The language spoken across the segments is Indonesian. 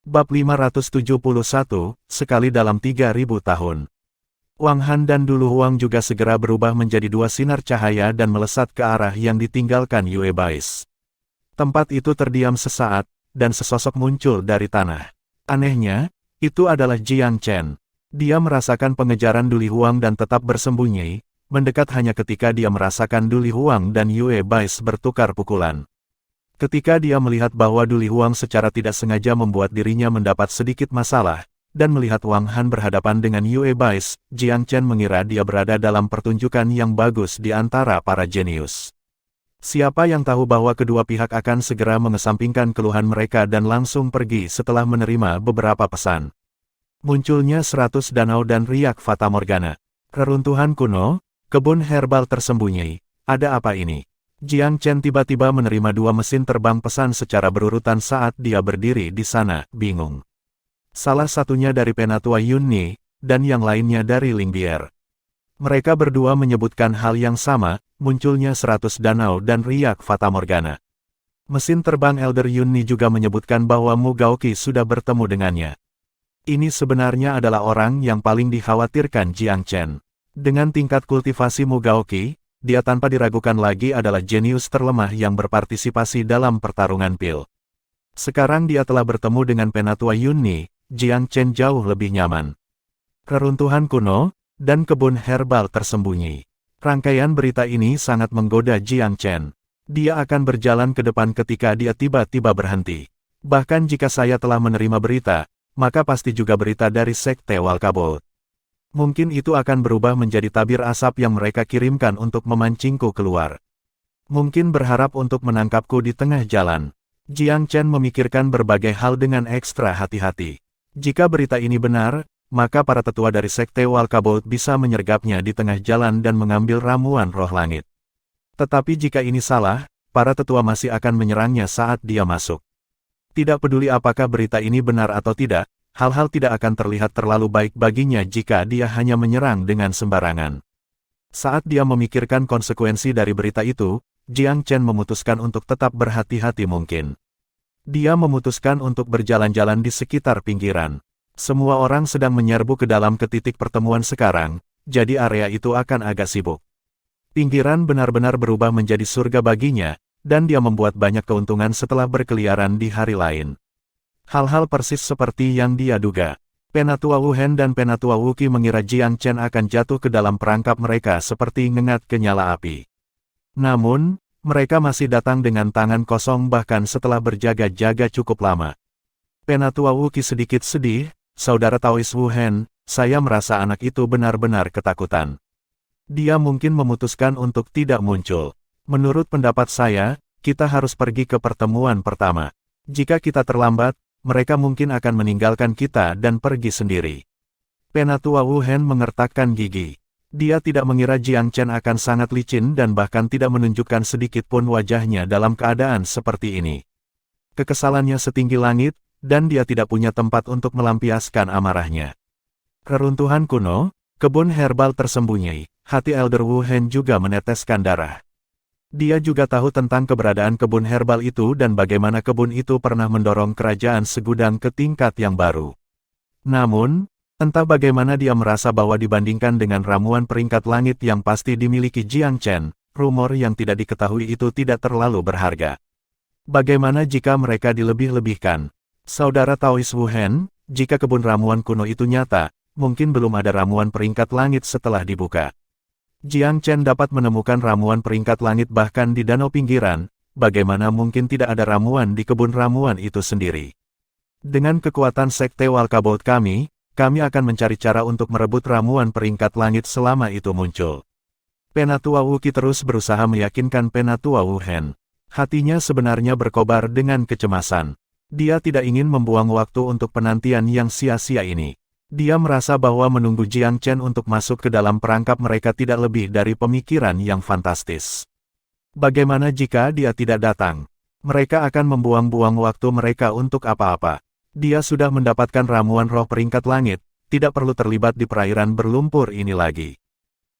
Bab 571, sekali dalam 3000 tahun. Wang Han dan Dulu Huang juga segera berubah menjadi dua sinar cahaya dan melesat ke arah yang ditinggalkan Yue Bais. Tempat itu terdiam sesaat, dan sesosok muncul dari tanah. Anehnya, itu adalah Jiang Chen. Dia merasakan pengejaran Duli Huang dan tetap bersembunyi, mendekat hanya ketika dia merasakan Duli Huang dan Yue Bais bertukar pukulan. Ketika dia melihat bahwa Duli Huang secara tidak sengaja membuat dirinya mendapat sedikit masalah, dan melihat Wang Han berhadapan dengan Yue Bais, Jiang Chen mengira dia berada dalam pertunjukan yang bagus di antara para jenius. Siapa yang tahu bahwa kedua pihak akan segera mengesampingkan keluhan mereka dan langsung pergi setelah menerima beberapa pesan. Munculnya 100 danau dan riak fatamorgana. Reruntuhan kuno, kebun herbal tersembunyi. Ada apa ini? Jiang Chen tiba-tiba menerima dua mesin terbang pesan secara berurutan saat dia berdiri di sana, bingung. Salah satunya dari Penatua Yunni, dan yang lainnya dari Ling Bier. Mereka berdua menyebutkan hal yang sama, munculnya 100 danau dan riak fatamorgana. Mesin terbang Elder Yunni juga menyebutkan bahwa Mu Gaoqi sudah bertemu dengannya. Ini sebenarnya adalah orang yang paling dikhawatirkan Jiang Chen. Dengan tingkat kultivasi Mu Gaoqi, dia tanpa diragukan lagi adalah jenius terlemah yang berpartisipasi dalam pertarungan pil. Sekarang dia telah bertemu dengan Penatua Yunni, Jiang Chen jauh lebih nyaman. Reruntuhan kuno, dan kebun herbal tersembunyi. Rangkaian berita ini sangat menggoda Jiang Chen. Dia akan berjalan ke depan ketika dia tiba-tiba berhenti. Bahkan jika saya telah menerima berita, maka pasti juga berita dari Sekte Walkabout. Mungkin itu akan berubah menjadi tabir asap yang mereka kirimkan untuk memancingku keluar. Mungkin berharap untuk menangkapku di tengah jalan. Jiang Chen memikirkan berbagai hal dengan ekstra hati-hati. Jika berita ini benar, maka para tetua dari Sekte Walkabout bisa menyergapnya di tengah jalan dan mengambil ramuan roh langit. Tetapi jika ini salah, para tetua masih akan menyerangnya saat dia masuk. Tidak peduli apakah berita ini benar atau tidak, hal-hal tidak akan terlihat terlalu baik baginya jika dia hanya menyerang dengan sembarangan. Saat dia memikirkan konsekuensi dari berita itu, Jiang Chen memutuskan untuk tetap berhati-hati mungkin. Dia memutuskan untuk berjalan-jalan di sekitar pinggiran. Semua orang sedang menyerbu ke dalam titik pertemuan sekarang, jadi area itu akan agak sibuk. Pinggiran benar-benar berubah menjadi surga baginya, dan dia membuat banyak keuntungan setelah berkeliaran di hari lain. Hal-hal persis seperti yang dia duga. Penatua Wu Hen dan Penatua Wu Qi mengira Jiang Chen akan jatuh ke dalam perangkap mereka seperti ngengat ke nyala api. Namun, mereka masih datang dengan tangan kosong bahkan setelah berjaga-jaga cukup lama. Penatua Wu Qi sedikit sedih, Saudara Taois Wu Hen, saya merasa anak itu benar-benar ketakutan. Dia mungkin memutuskan untuk tidak muncul. Menurut pendapat saya, kita harus pergi ke pertemuan pertama. Jika kita terlambat, mereka mungkin akan meninggalkan kita dan pergi sendiri. Penatua Wu Hen mengertakkan gigi. Dia tidak mengira Jiang Chen akan sangat licin dan bahkan tidak menunjukkan sedikit pun wajahnya dalam keadaan seperti ini. Kekesalannya setinggi langit, dan dia tidak punya tempat untuk melampiaskan amarahnya. Reruntuhan kuno, kebun herbal tersembunyi, hati Elder Wu Hen juga meneteskan darah. Dia juga tahu tentang keberadaan kebun herbal itu dan bagaimana kebun itu pernah mendorong kerajaan segudang ke tingkat yang baru. Namun, entah bagaimana dia merasa bahwa dibandingkan dengan ramuan peringkat langit yang pasti dimiliki Jiang Chen, rumor yang tidak diketahui itu tidak terlalu berharga. Bagaimana jika mereka dilebih-lebihkan? Saudara Taois Wu Hen, jika kebun ramuan kuno itu nyata, mungkin belum ada ramuan peringkat langit setelah dibuka. Jiang Chen dapat menemukan ramuan peringkat langit bahkan di danau pinggiran, bagaimana mungkin tidak ada ramuan di kebun ramuan itu sendiri. Dengan kekuatan Sekte Walkabout kami akan mencari cara untuk merebut ramuan peringkat langit selama itu muncul. Penatua Wu Qi terus berusaha meyakinkan Penatua Wu Hen. Hatinya sebenarnya berkobar dengan kecemasan. Dia tidak ingin membuang waktu untuk penantian yang sia-sia ini. Dia merasa bahwa menunggu Jiang Chen untuk masuk ke dalam perangkap mereka tidak lebih dari pemikiran yang fantastis. Bagaimana jika dia tidak datang? Mereka akan membuang-buang waktu mereka untuk apa-apa. Dia sudah mendapatkan ramuan roh peringkat langit, tidak perlu terlibat di perairan berlumpur ini lagi.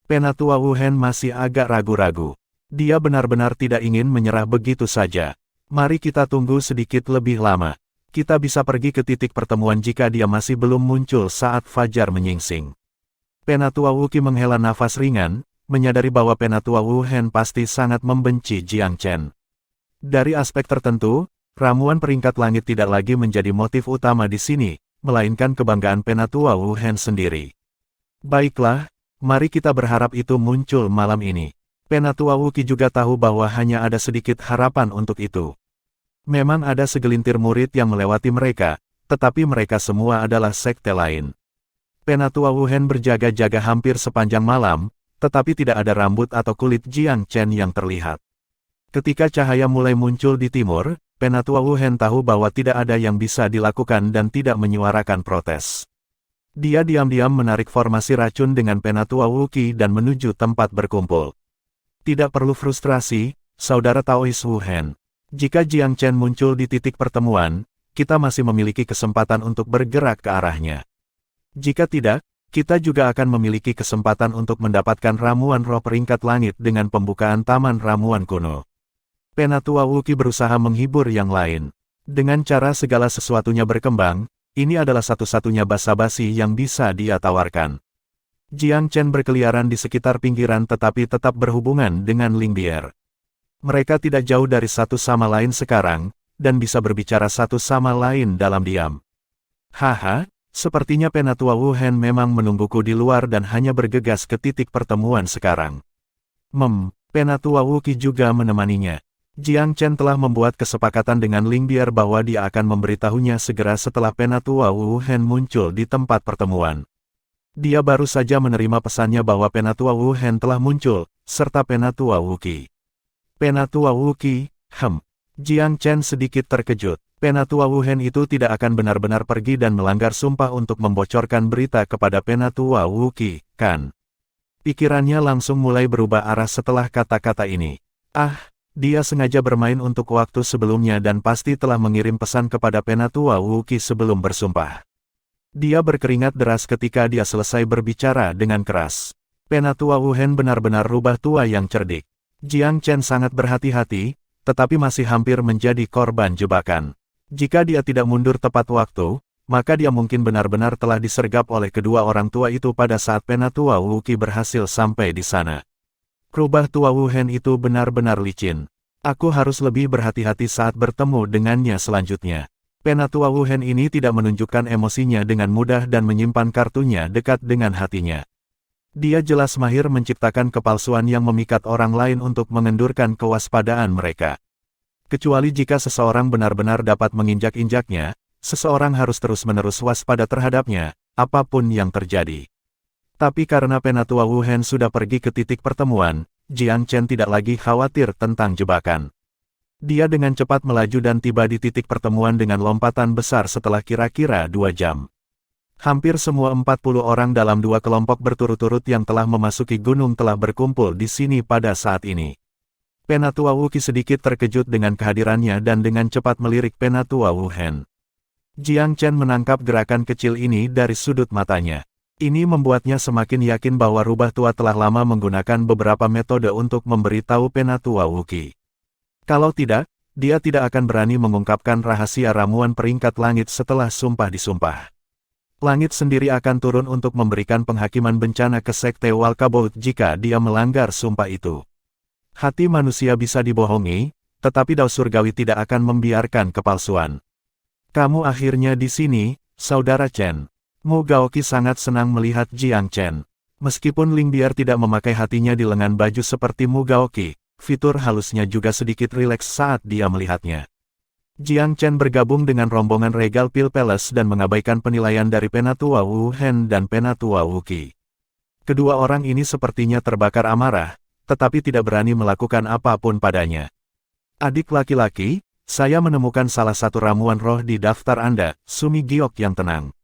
Penatua Wu Hen masih agak ragu-ragu. Dia benar-benar tidak ingin menyerah begitu saja. Mari kita tunggu sedikit lebih lama. Kita bisa pergi ke titik pertemuan jika dia masih belum muncul saat fajar menyingsing. Penatua Wuqi menghela nafas ringan, menyadari bahwa Penatua Wu Hen pasti sangat membenci Jiang Chen. Dari aspek tertentu, ramuan peringkat langit tidak lagi menjadi motif utama di sini, melainkan kebanggaan Penatua Wu Hen sendiri. Baiklah, mari kita berharap itu muncul malam ini. Penatua Wuqi juga tahu bahwa hanya ada sedikit harapan untuk itu. Memang ada segelintir murid yang melewati mereka, tetapi mereka semua adalah sekte lain. Penatua Wu Hen berjaga-jaga hampir sepanjang malam, tetapi tidak ada rambut atau kulit Jiang Chen yang terlihat. Ketika cahaya mulai muncul di timur, Penatua Wu Hen tahu bahwa tidak ada yang bisa dilakukan dan tidak menyuarakan protes. Dia diam-diam menarik formasi racun dengan Penatua Wuqi dan menuju tempat berkumpul. Tidak perlu frustrasi, saudara Taois Wu Hen. Jika Jiang Chen muncul di titik pertemuan, kita masih memiliki kesempatan untuk bergerak ke arahnya. Jika tidak, kita juga akan memiliki kesempatan untuk mendapatkan ramuan roh peringkat langit dengan pembukaan taman ramuan kuno. Penatua Wuqi berusaha menghibur yang lain. Dengan cara segala sesuatunya berkembang, ini adalah satu-satunya basa-basi yang bisa dia tawarkan. Jiang Chen berkeliaran di sekitar pinggiran tetapi tetap berhubungan dengan Ling Bier. Mereka tidak jauh dari satu sama lain sekarang, dan bisa berbicara satu sama lain dalam diam. Haha, sepertinya Penatua Wu Hen memang menungguku di luar dan hanya bergegas ke titik pertemuan sekarang. Penatua Wuqi juga menemaninya. Jiang Chen telah membuat kesepakatan dengan Ling Bier bahwa dia akan memberitahunya segera setelah Penatua Wu Hen muncul di tempat pertemuan. Dia baru saja menerima pesannya bahwa Penatua Wu Hen telah muncul, serta Penatua Wuqi. Penatua Wuqi, Jiang Chen sedikit terkejut. Penatua Wu Hen itu tidak akan benar-benar pergi dan melanggar sumpah untuk membocorkan berita kepada Penatua Wuqi, kan? Pikirannya langsung mulai berubah arah setelah kata-kata ini. Dia sengaja bermain untuk waktu sebelumnya dan pasti telah mengirim pesan kepada Penatua Wuqi sebelum bersumpah. Dia berkeringat deras ketika dia selesai berbicara dengan keras. Penatua Wu Hen benar-benar rubah tua yang cerdik. Jiang Chen sangat berhati-hati, tetapi masih hampir menjadi korban jebakan. Jika dia tidak mundur tepat waktu, maka dia mungkin benar-benar telah disergap oleh kedua orang tua itu pada saat Penatua Wuqi berhasil sampai di sana. Rubah tua Wu Hen itu benar-benar licin. Aku harus lebih berhati-hati saat bertemu dengannya selanjutnya. Penatua Wu Hen ini tidak menunjukkan emosinya dengan mudah dan menyimpan kartunya dekat dengan hatinya. Dia jelas mahir menciptakan kepalsuan yang memikat orang lain untuk mengendurkan kewaspadaan mereka. Kecuali jika seseorang benar-benar dapat menginjak-injaknya, seseorang harus terus-menerus waspada terhadapnya, apapun yang terjadi. Tapi karena Penatua Wu Hen sudah pergi ke titik pertemuan, Jiang Chen tidak lagi khawatir tentang jebakan. Dia dengan cepat melaju dan tiba di titik pertemuan dengan lompatan besar setelah kira-kira 2 jam. Hampir semua 40 orang dalam 2 kelompok berturut-turut yang telah memasuki gunung telah berkumpul di sini pada saat ini. Penatua Wuqi sedikit terkejut dengan kehadirannya dan dengan cepat melirik Penatua Wu Hen. Jiang Chen menangkap gerakan kecil ini dari sudut matanya. Ini membuatnya semakin yakin bahwa rubah tua telah lama menggunakan beberapa metode untuk memberitahu Penatua Wuqi. Kalau tidak, dia tidak akan berani mengungkapkan rahasia ramuan peringkat langit setelah sumpah disumpah. Langit sendiri akan turun untuk memberikan penghakiman bencana ke Sekte Walkabout jika dia melanggar sumpah itu. Hati manusia bisa dibohongi, tetapi Dao Surgawi tidak akan membiarkan kepalsuan. Kamu akhirnya di sini, Saudara Chen. Mu Gaoqi sangat senang melihat Jiang Chen. Meskipun Ling Bier tidak memakai hatinya di lengan baju seperti Mu Gaoqi, fitur halusnya juga sedikit rileks saat dia melihatnya. Jiang Chen bergabung dengan rombongan Regal Pil Palace dan mengabaikan penilaian dari Penatua Wu Hen dan Penatua Wuqi. Kedua orang ini sepertinya terbakar amarah, tetapi tidak berani melakukan apapun padanya. Adik laki-laki, saya menemukan salah satu ramuan roh di daftar Anda, Sumi Giok yang tenang.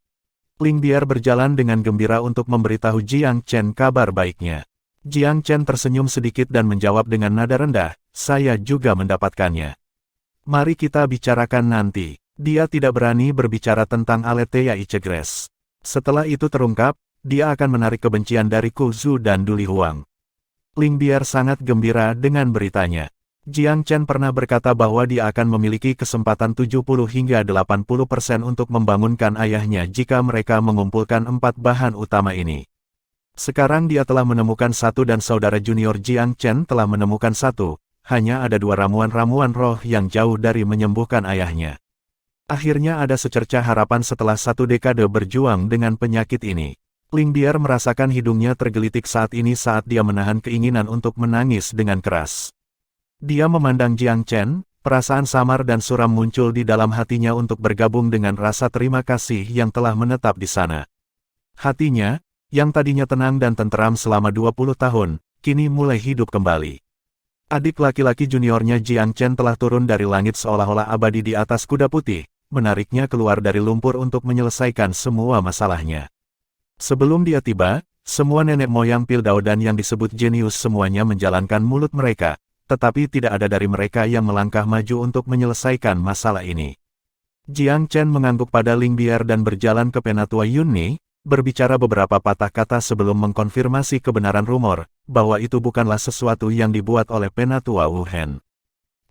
Ling Bier berjalan dengan gembira untuk memberitahu Jiang Chen kabar baiknya. Jiang Chen tersenyum sedikit dan menjawab dengan nada rendah, saya juga mendapatkannya. Mari kita bicarakan nanti. Dia tidak berani berbicara tentang Aletheia Icegres. Setelah itu terungkap, dia akan menarik kebencian dari Ku Zu dan Duli Huang. Ling Bier sangat gembira dengan beritanya. Jiang Chen pernah berkata bahwa dia akan memiliki kesempatan 70 hingga 80% untuk membangunkan ayahnya jika mereka mengumpulkan 4 bahan utama ini. Sekarang dia telah menemukan satu dan saudara junior Jiang Chen telah menemukan satu, hanya ada 2 ramuan-ramuan roh yang jauh dari menyembuhkan ayahnya. Akhirnya ada secercah harapan setelah 1 dekade berjuang dengan penyakit ini. Ling Bier merasakan hidungnya tergelitik saat ini saat dia menahan keinginan untuk menangis dengan keras. Dia memandang Jiang Chen, perasaan samar dan suram muncul di dalam hatinya untuk bergabung dengan rasa terima kasih yang telah menetap di sana. Hatinya, yang tadinya tenang dan tenteram selama 20 tahun, kini mulai hidup kembali. Adik laki-laki juniornya Jiang Chen telah turun dari langit seolah-olah abadi di atas kuda putih, menariknya keluar dari lumpur untuk menyelesaikan semua masalahnya. Sebelum dia tiba, semua nenek moyang Pil Daodan yang disebut jenius semuanya menjalankan mulut mereka, tetapi tidak ada dari mereka yang melangkah maju untuk menyelesaikan masalah ini. Jiang Chen mengangguk pada Ling Bier dan berjalan ke Penatua Yunni, berbicara beberapa patah kata sebelum mengkonfirmasi kebenaran rumor, bahwa itu bukanlah sesuatu yang dibuat oleh Penatua Wu Hen.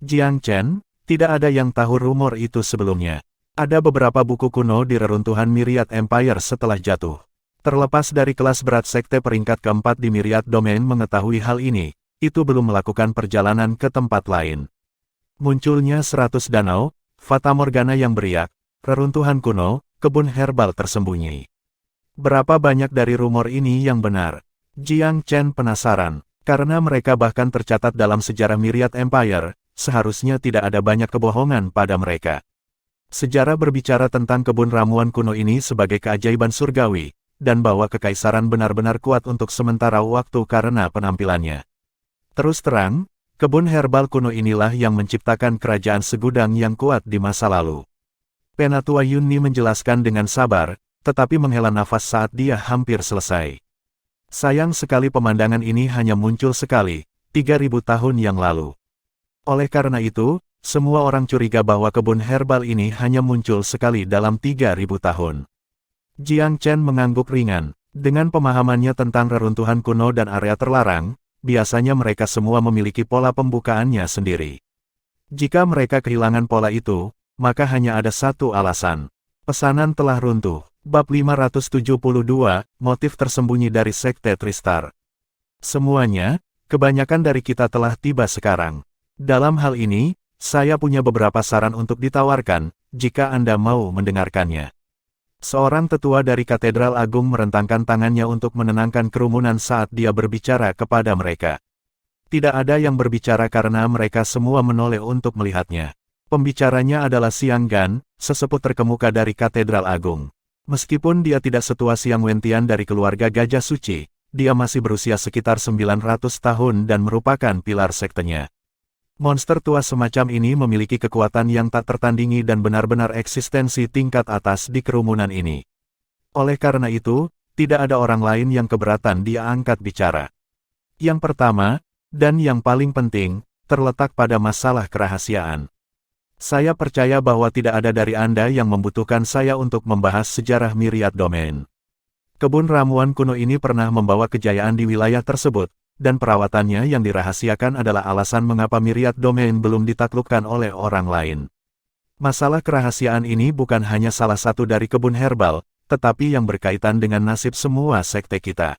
Jiang Chen, tidak ada yang tahu rumor itu sebelumnya. Ada beberapa buku kuno di reruntuhan Myriad Empire setelah jatuh. Terlepas dari kelas berat sekte peringkat keempat di Myriad Domain mengetahui hal ini, itu belum melakukan perjalanan ke tempat lain. Munculnya 100 danau, Fata Morgana yang beriak, reruntuhan kuno, kebun herbal tersembunyi. Berapa banyak dari rumor ini yang benar? Jiang Chen penasaran, karena mereka bahkan tercatat dalam sejarah Myriad Empire, seharusnya tidak ada banyak kebohongan pada mereka. Sejarah berbicara tentang kebun ramuan kuno ini sebagai keajaiban surgawi, dan bahwa kekaisaran benar-benar kuat untuk sementara waktu karena penampilannya. Terus terang, kebun herbal kuno inilah yang menciptakan kerajaan segudang yang kuat di masa lalu. Penatua Yunni menjelaskan dengan sabar, tetapi menghela nafas saat dia hampir selesai. Sayang sekali pemandangan ini hanya muncul sekali, 3000 tahun yang lalu. Oleh karena itu, semua orang curiga bahwa kebun herbal ini hanya muncul sekali dalam 3000 tahun. Jiang Chen mengangguk ringan, dengan pemahamannya tentang reruntuhan kuno dan area terlarang, biasanya mereka semua memiliki pola pembukaannya sendiri. Jika mereka kehilangan pola itu, maka hanya ada satu alasan. Pesanan telah runtuh. Bab 572, motif tersembunyi dari Sekte Tristar. Semuanya, kebanyakan dari kita telah tiba sekarang. Dalam hal ini, saya punya beberapa saran untuk ditawarkan, jika Anda mau mendengarkannya. Seorang tetua dari Katedral Agung merentangkan tangannya untuk menenangkan kerumunan saat dia berbicara kepada mereka. Tidak ada yang berbicara karena mereka semua menoleh untuk melihatnya. Pembicaranya adalah Xiang Gan, sesepuh terkemuka dari Katedral Agung. Meskipun dia tidak setua Xiang Wentian dari keluarga Gajah Suci, dia masih berusia sekitar 900 tahun dan merupakan pilar sektenya. Monster tua semacam ini memiliki kekuatan yang tak tertandingi dan benar-benar eksistensi tingkat atas di kerumunan ini. Oleh karena itu, tidak ada orang lain yang keberatan dia angkat bicara. Yang pertama, dan yang paling penting, terletak pada masalah kerahasiaan. Saya percaya bahwa tidak ada dari Anda yang membutuhkan saya untuk membahas sejarah Myriad Domain. Kebun ramuan kuno ini pernah membawa kejayaan di wilayah tersebut, dan perawatannya yang dirahasiakan adalah alasan mengapa Myriad Domain belum ditaklukkan oleh orang lain. Masalah kerahasiaan ini bukan hanya salah satu dari kebun herbal, tetapi yang berkaitan dengan nasib semua sekte kita.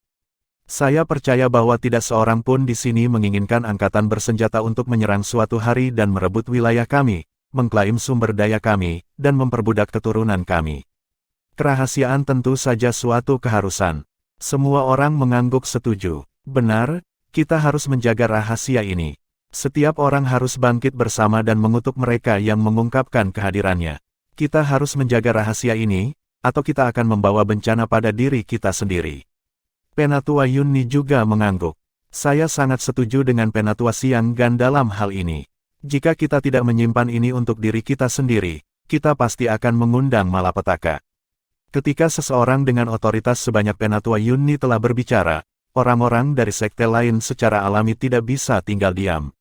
Saya percaya bahwa tidak seorang pun di sini menginginkan angkatan bersenjata untuk menyerang suatu hari dan merebut wilayah kami, mengklaim sumber daya kami, dan memperbudak keturunan kami. Kerahasiaan tentu saja suatu keharusan. Semua orang mengangguk setuju. Benar, kita harus menjaga rahasia ini. Setiap orang harus bangkit bersama dan mengutuk mereka yang mengungkapkan kehadirannya. Kita harus menjaga rahasia ini, atau kita akan membawa bencana pada diri kita sendiri. Penatua Yunni juga mengangguk. Saya sangat setuju dengan Penatua Xiang Gan dalam hal ini. Jika kita tidak menyimpan ini untuk diri kita sendiri, kita pasti akan mengundang malapetaka. Ketika seseorang dengan otoritas sebanyak Penatua Yunni telah berbicara, orang-orang dari sekte lain secara alami tidak bisa tinggal diam.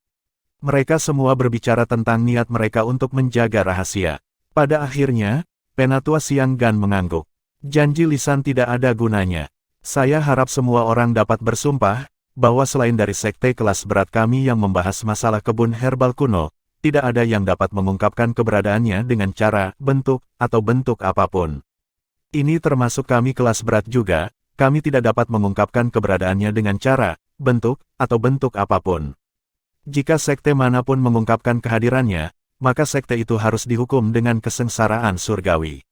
Mereka semua berbicara tentang niat mereka untuk menjaga rahasia. Pada akhirnya, Penatua Xiang Gan mengangguk. Janji lisan tidak ada gunanya. Saya harap semua orang dapat bersumpah, bahwa selain dari sekte kelas berat kami yang membahas masalah kebun herbal kuno, tidak ada yang dapat mengungkapkan keberadaannya dengan cara, bentuk, atau bentuk apapun. Ini termasuk kami kelas berat juga, kami tidak dapat mengungkapkan keberadaannya dengan cara, bentuk, atau bentuk apapun. Jika sekte manapun mengungkapkan kehadirannya, maka sekte itu harus dihukum dengan kesengsaraan surgawi.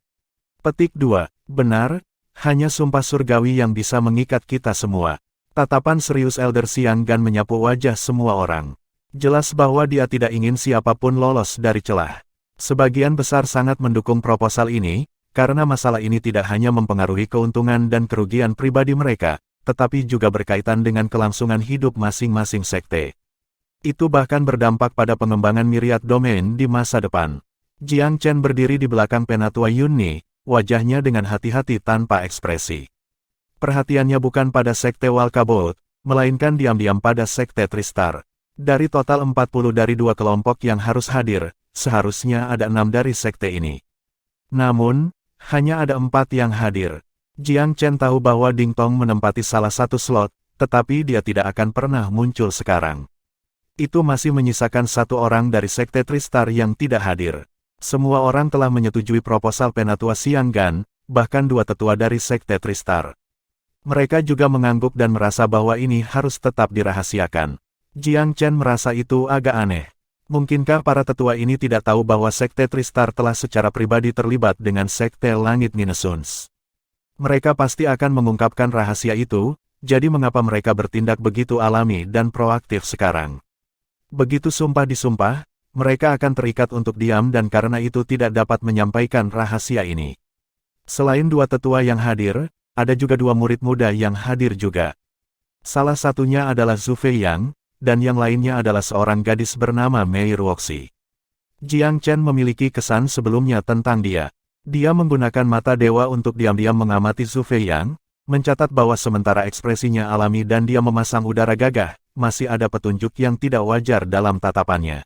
Petik 2. Benar, hanya sumpah surgawi yang bisa mengikat kita semua. Tatapan serius Elder Xiang Gan menyapu wajah semua orang. Jelas bahwa dia tidak ingin siapapun lolos dari celah. Sebagian besar sangat mendukung proposal ini, karena masalah ini tidak hanya mempengaruhi keuntungan dan kerugian pribadi mereka, tetapi juga berkaitan dengan kelangsungan hidup masing-masing sekte. Itu bahkan berdampak pada pengembangan myriad domain di masa depan. Jiang Chen berdiri di belakang Penatua Yunni, wajahnya dengan hati-hati tanpa ekspresi. Perhatiannya bukan pada sekte Walkabout, melainkan diam-diam pada sekte Tristar. Dari total 40 dari 2 kelompok yang harus hadir, seharusnya ada 6 dari sekte ini. Namun, hanya ada 4 yang hadir. Jiang Chen tahu bahwa Ding Tong menempati salah satu slot, tetapi dia tidak akan pernah muncul sekarang. Itu masih menyisakan 1 orang dari sekte Tristar yang tidak hadir. Semua orang telah menyetujui proposal Penatua Xiang Gan, bahkan 2 tetua dari sekte Tristar. Mereka juga mengangguk dan merasa bahwa ini harus tetap dirahasiakan. Jiang Chen merasa itu agak aneh. Mungkinkah para tetua ini tidak tahu bahwa sekte Tristar telah secara pribadi terlibat dengan sekte Langit Ninesuns? Mereka pasti akan mengungkapkan rahasia itu, jadi mengapa mereka bertindak begitu alami dan proaktif sekarang? Begitu sumpah disumpah, mereka akan terikat untuk diam dan karena itu tidak dapat menyampaikan rahasia ini. Selain 2 tetua yang hadir, ada juga 2 murid muda yang hadir juga. Salah satunya adalah Zhu Feiyang, dan yang lainnya adalah seorang gadis bernama Mei Ruoxi. Jiang Chen memiliki kesan sebelumnya tentang dia. Dia menggunakan mata dewa untuk diam-diam mengamati Zhu Feiyang, mencatat bahwa sementara ekspresinya alami dan dia memasang udara gagah, masih ada petunjuk yang tidak wajar dalam tatapannya.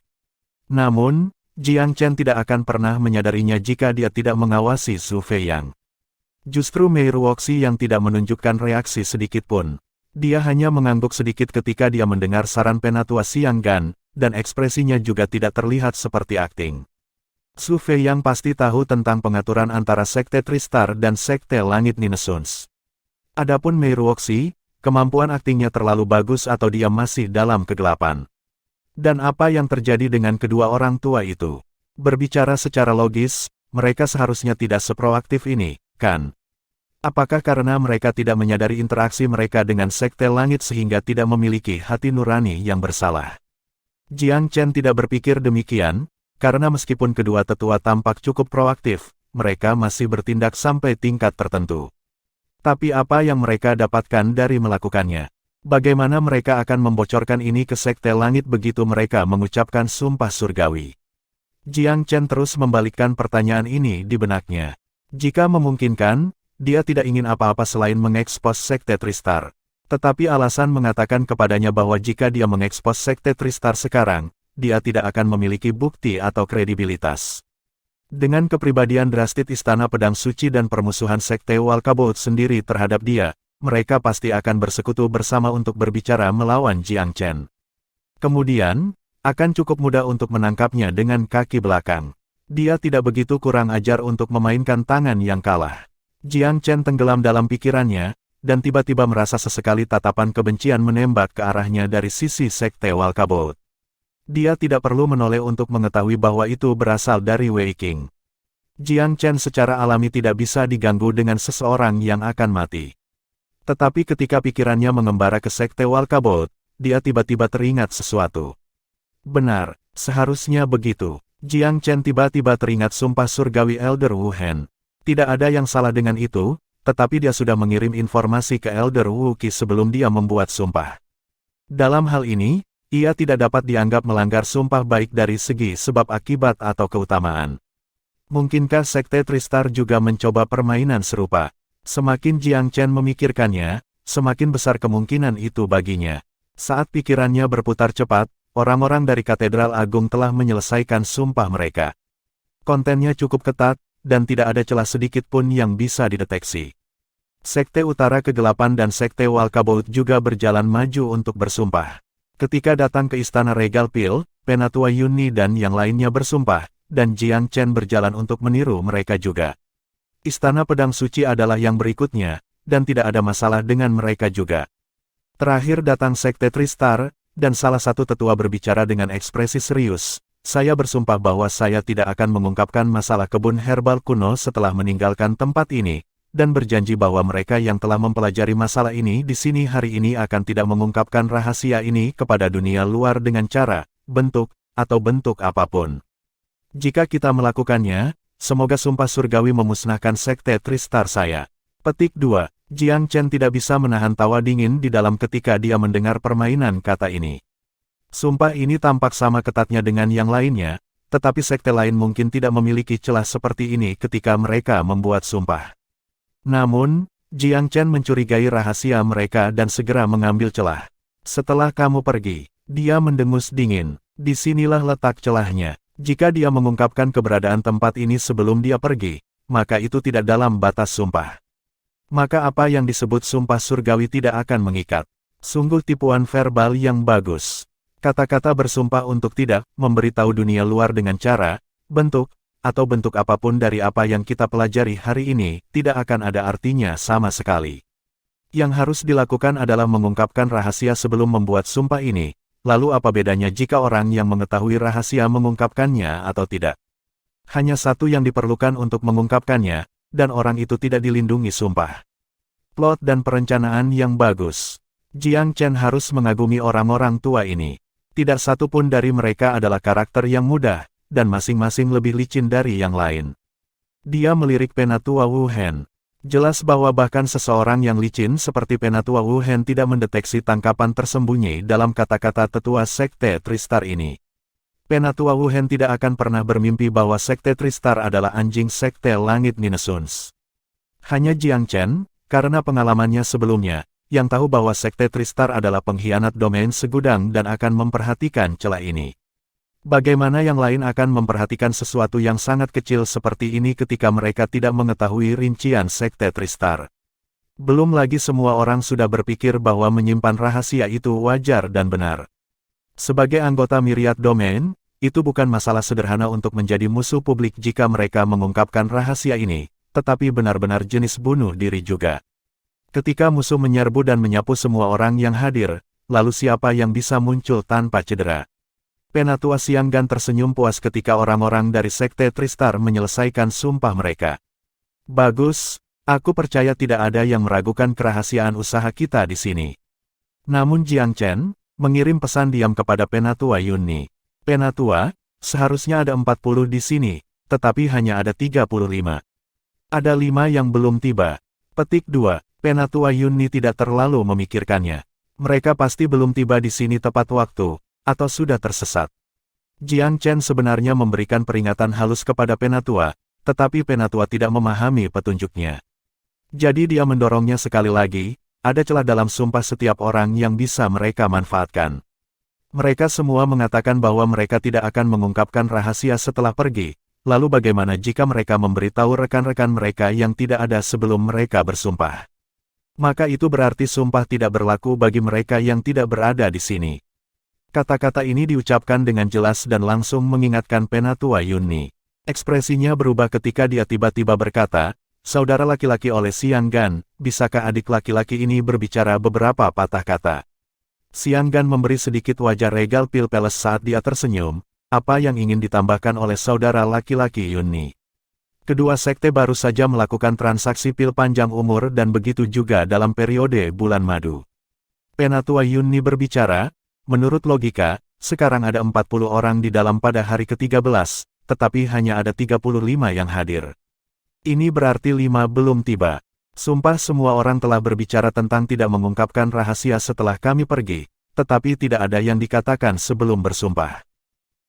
Namun, Jiang Chen tidak akan pernah menyadarinya jika dia tidak mengawasi Zhu Feiyang. Justru Mei Ruoxi yang tidak menunjukkan reaksi sedikit pun. Dia hanya mengangguk sedikit ketika dia mendengar saran Penatua Xiang Gan, dan ekspresinya juga tidak terlihat seperti akting. Zhu Feiyang pasti tahu tentang pengaturan antara sekte Tristar dan sekte Langit Ninesuns. Adapun Mei Ruoxi, kemampuan aktingnya terlalu bagus atau dia masih dalam kegelapan. Dan apa yang terjadi dengan kedua orang tua itu? Berbicara secara logis, mereka seharusnya tidak seproaktif ini, kan? Apakah karena mereka tidak menyadari interaksi mereka dengan sekte langit sehingga tidak memiliki hati nurani yang bersalah? Jiang Chen tidak berpikir demikian, karena meskipun kedua tetua tampak cukup proaktif, mereka masih bertindak sampai tingkat tertentu. Tapi apa yang mereka dapatkan dari melakukannya? Bagaimana mereka akan membocorkan ini ke sekte langit begitu mereka mengucapkan sumpah surgawi? Jiang Chen terus membalikkan pertanyaan ini di benaknya. Jika memungkinkan, dia tidak ingin apa-apa selain mengekspos sekte Tristar. Tetapi alasan mengatakan kepadanya bahwa jika dia mengekspos sekte Tristar sekarang, dia tidak akan memiliki bukti atau kredibilitas. Dengan kepribadian drastis Istana Pedang Suci dan permusuhan sekte Walkabout sendiri terhadap dia, mereka pasti akan bersekutu bersama untuk berbicara melawan Jiang Chen. Kemudian, akan cukup mudah untuk menangkapnya dengan kaki belakang. Dia tidak begitu kurang ajar untuk memainkan tangan yang kalah. Jiang Chen tenggelam dalam pikirannya, dan tiba-tiba merasa sesekali tatapan kebencian menembak ke arahnya dari sisi sekte Walkabout. Dia tidak perlu menoleh untuk mengetahui bahwa itu berasal dari Wei Qing. Jiang Chen secara alami tidak bisa diganggu dengan seseorang yang akan mati. Tetapi ketika pikirannya mengembara ke sekte Walkabout, dia tiba-tiba teringat sesuatu. Benar, seharusnya begitu. Jiang Chen tiba-tiba teringat sumpah surgawi Elder Wu Hen. Tidak ada yang salah dengan itu, tetapi dia sudah mengirim informasi ke Elder Wu Qi sebelum dia membuat sumpah. Dalam hal ini, ia tidak dapat dianggap melanggar sumpah baik dari segi sebab akibat atau keutamaan. Mungkinkah sekte Tristar juga mencoba permainan serupa? Semakin Jiang Chen memikirkannya, semakin besar kemungkinan itu baginya. Saat pikirannya berputar cepat, orang-orang dari Katedral Agung telah menyelesaikan sumpah mereka. Kontennya cukup ketat, dan tidak ada celah sedikit pun yang bisa dideteksi. Sekte Utara Kegelapan dan Sekte Walkabout juga berjalan maju untuk bersumpah. Ketika datang ke Istana Regal Pil, Penatua Yunni dan yang lainnya bersumpah, dan Jiang Chen berjalan untuk meniru mereka juga. Istana Pedang Suci adalah yang berikutnya, dan tidak ada masalah dengan mereka juga. Terakhir datang Sekte Tristar, dan salah satu tetua berbicara dengan ekspresi serius. Saya bersumpah bahwa saya tidak akan mengungkapkan masalah kebun herbal kuno setelah meninggalkan tempat ini, dan berjanji bahwa mereka yang telah mempelajari masalah ini di sini hari ini akan tidak mengungkapkan rahasia ini kepada dunia luar dengan cara, bentuk, atau bentuk apapun. Jika kita melakukannya, semoga sumpah surgawi memusnahkan Sekte Tristar saya. Petik 2. Jiang Chen tidak bisa menahan tawa dingin di dalam ketika dia mendengar permainan kata ini. Sumpah ini tampak sama ketatnya dengan yang lainnya, tetapi sekte lain mungkin tidak memiliki celah seperti ini ketika mereka membuat sumpah. Namun, Jiang Chen mencurigai rahasia mereka dan segera mengambil celah. Setelah kamu pergi, dia mendengus dingin. Disinilah letak celahnya. Jika dia mengungkapkan keberadaan tempat ini sebelum dia pergi, maka itu tidak dalam batas sumpah. Maka apa yang disebut sumpah surgawi tidak akan mengikat. Sungguh tipuan verbal yang bagus. Kata-kata bersumpah untuk tidak memberitahu dunia luar dengan cara, bentuk, atau bentuk apapun dari apa yang kita pelajari hari ini, tidak akan ada artinya sama sekali. Yang harus dilakukan adalah mengungkapkan rahasia sebelum membuat sumpah ini, lalu apa bedanya jika orang yang mengetahui rahasia mengungkapkannya atau tidak? Hanya satu yang diperlukan untuk mengungkapkannya, dan orang itu tidak dilindungi sumpah. Plot dan perencanaan yang bagus. Jiang Chen harus mengagumi orang-orang tua ini. Tidak satu pun dari mereka adalah karakter yang mudah, dan masing-masing lebih licin dari yang lain. Dia melirik Penatua Wu Hen. Jelas bahwa bahkan seseorang yang licin seperti Penatua Wu Hen tidak mendeteksi tangkapan tersembunyi dalam kata-kata tetua Sekte Tristar ini. Penatua Wu Hen tidak akan pernah bermimpi bahwa Sekte Tristar adalah anjing Sekte Langit Ninesuns. Hanya Jiang Chen, karena pengalamannya sebelumnya, yang tahu bahwa Sekte Tristar adalah pengkhianat domain segudang dan akan memperhatikan celah ini. Bagaimana yang lain akan memperhatikan sesuatu yang sangat kecil seperti ini ketika mereka tidak mengetahui rincian Sekte Tristar? Belum lagi semua orang sudah berpikir bahwa menyimpan rahasia itu wajar dan benar. Sebagai anggota Myriad Domain, itu bukan masalah sederhana untuk menjadi musuh publik jika mereka mengungkapkan rahasia ini, tetapi benar-benar jenis bunuh diri juga. Ketika musuh menyerbu dan menyapu semua orang yang hadir, lalu siapa yang bisa muncul tanpa cedera? Penatua Xianggan tersenyum puas ketika orang-orang dari Sekte Tristar menyelesaikan sumpah mereka. Bagus, aku percaya tidak ada yang meragukan kerahasiaan usaha kita di sini. Namun Jiang Chen mengirim pesan diam kepada Penatua Yunni. Penatua, seharusnya ada 40 di sini, tetapi hanya ada 35. Ada 5 yang belum tiba. Petik 2. Penatua Yunni tidak terlalu memikirkannya. Mereka pasti belum tiba di sini tepat waktu, atau sudah tersesat. Jiang Chen sebenarnya memberikan peringatan halus kepada Penatua, tetapi Penatua tidak memahami petunjuknya. Jadi dia mendorongnya sekali lagi, ada celah dalam sumpah setiap orang yang bisa mereka manfaatkan. Mereka semua mengatakan bahwa mereka tidak akan mengungkapkan rahasia setelah pergi, lalu bagaimana jika mereka memberitahu rekan-rekan mereka yang tidak ada sebelum mereka bersumpah? Maka itu berarti sumpah tidak berlaku bagi mereka yang tidak berada di sini. Kata-kata ini diucapkan dengan jelas dan langsung mengingatkan Penatua Yunni. Ekspresinya berubah ketika dia tiba-tiba berkata, "Saudara laki-laki oleh Xianggan, bisakah adik laki-laki ini berbicara beberapa patah kata?" Xianggan memberi sedikit wajah Regal Pil Palace saat dia tersenyum, apa yang ingin ditambahkan oleh saudara laki-laki Yunni. Kedua sekte baru saja melakukan transaksi pil panjang umur dan begitu juga dalam periode bulan madu. Penatua Yunni berbicara, menurut logika, sekarang ada 40 orang di dalam pada hari ke-13, tetapi hanya ada 35 yang hadir. Ini berarti 5 belum tiba. Sumpah semua orang telah berbicara tentang tidak mengungkapkan rahasia setelah kami pergi, tetapi tidak ada yang dikatakan sebelum bersumpah.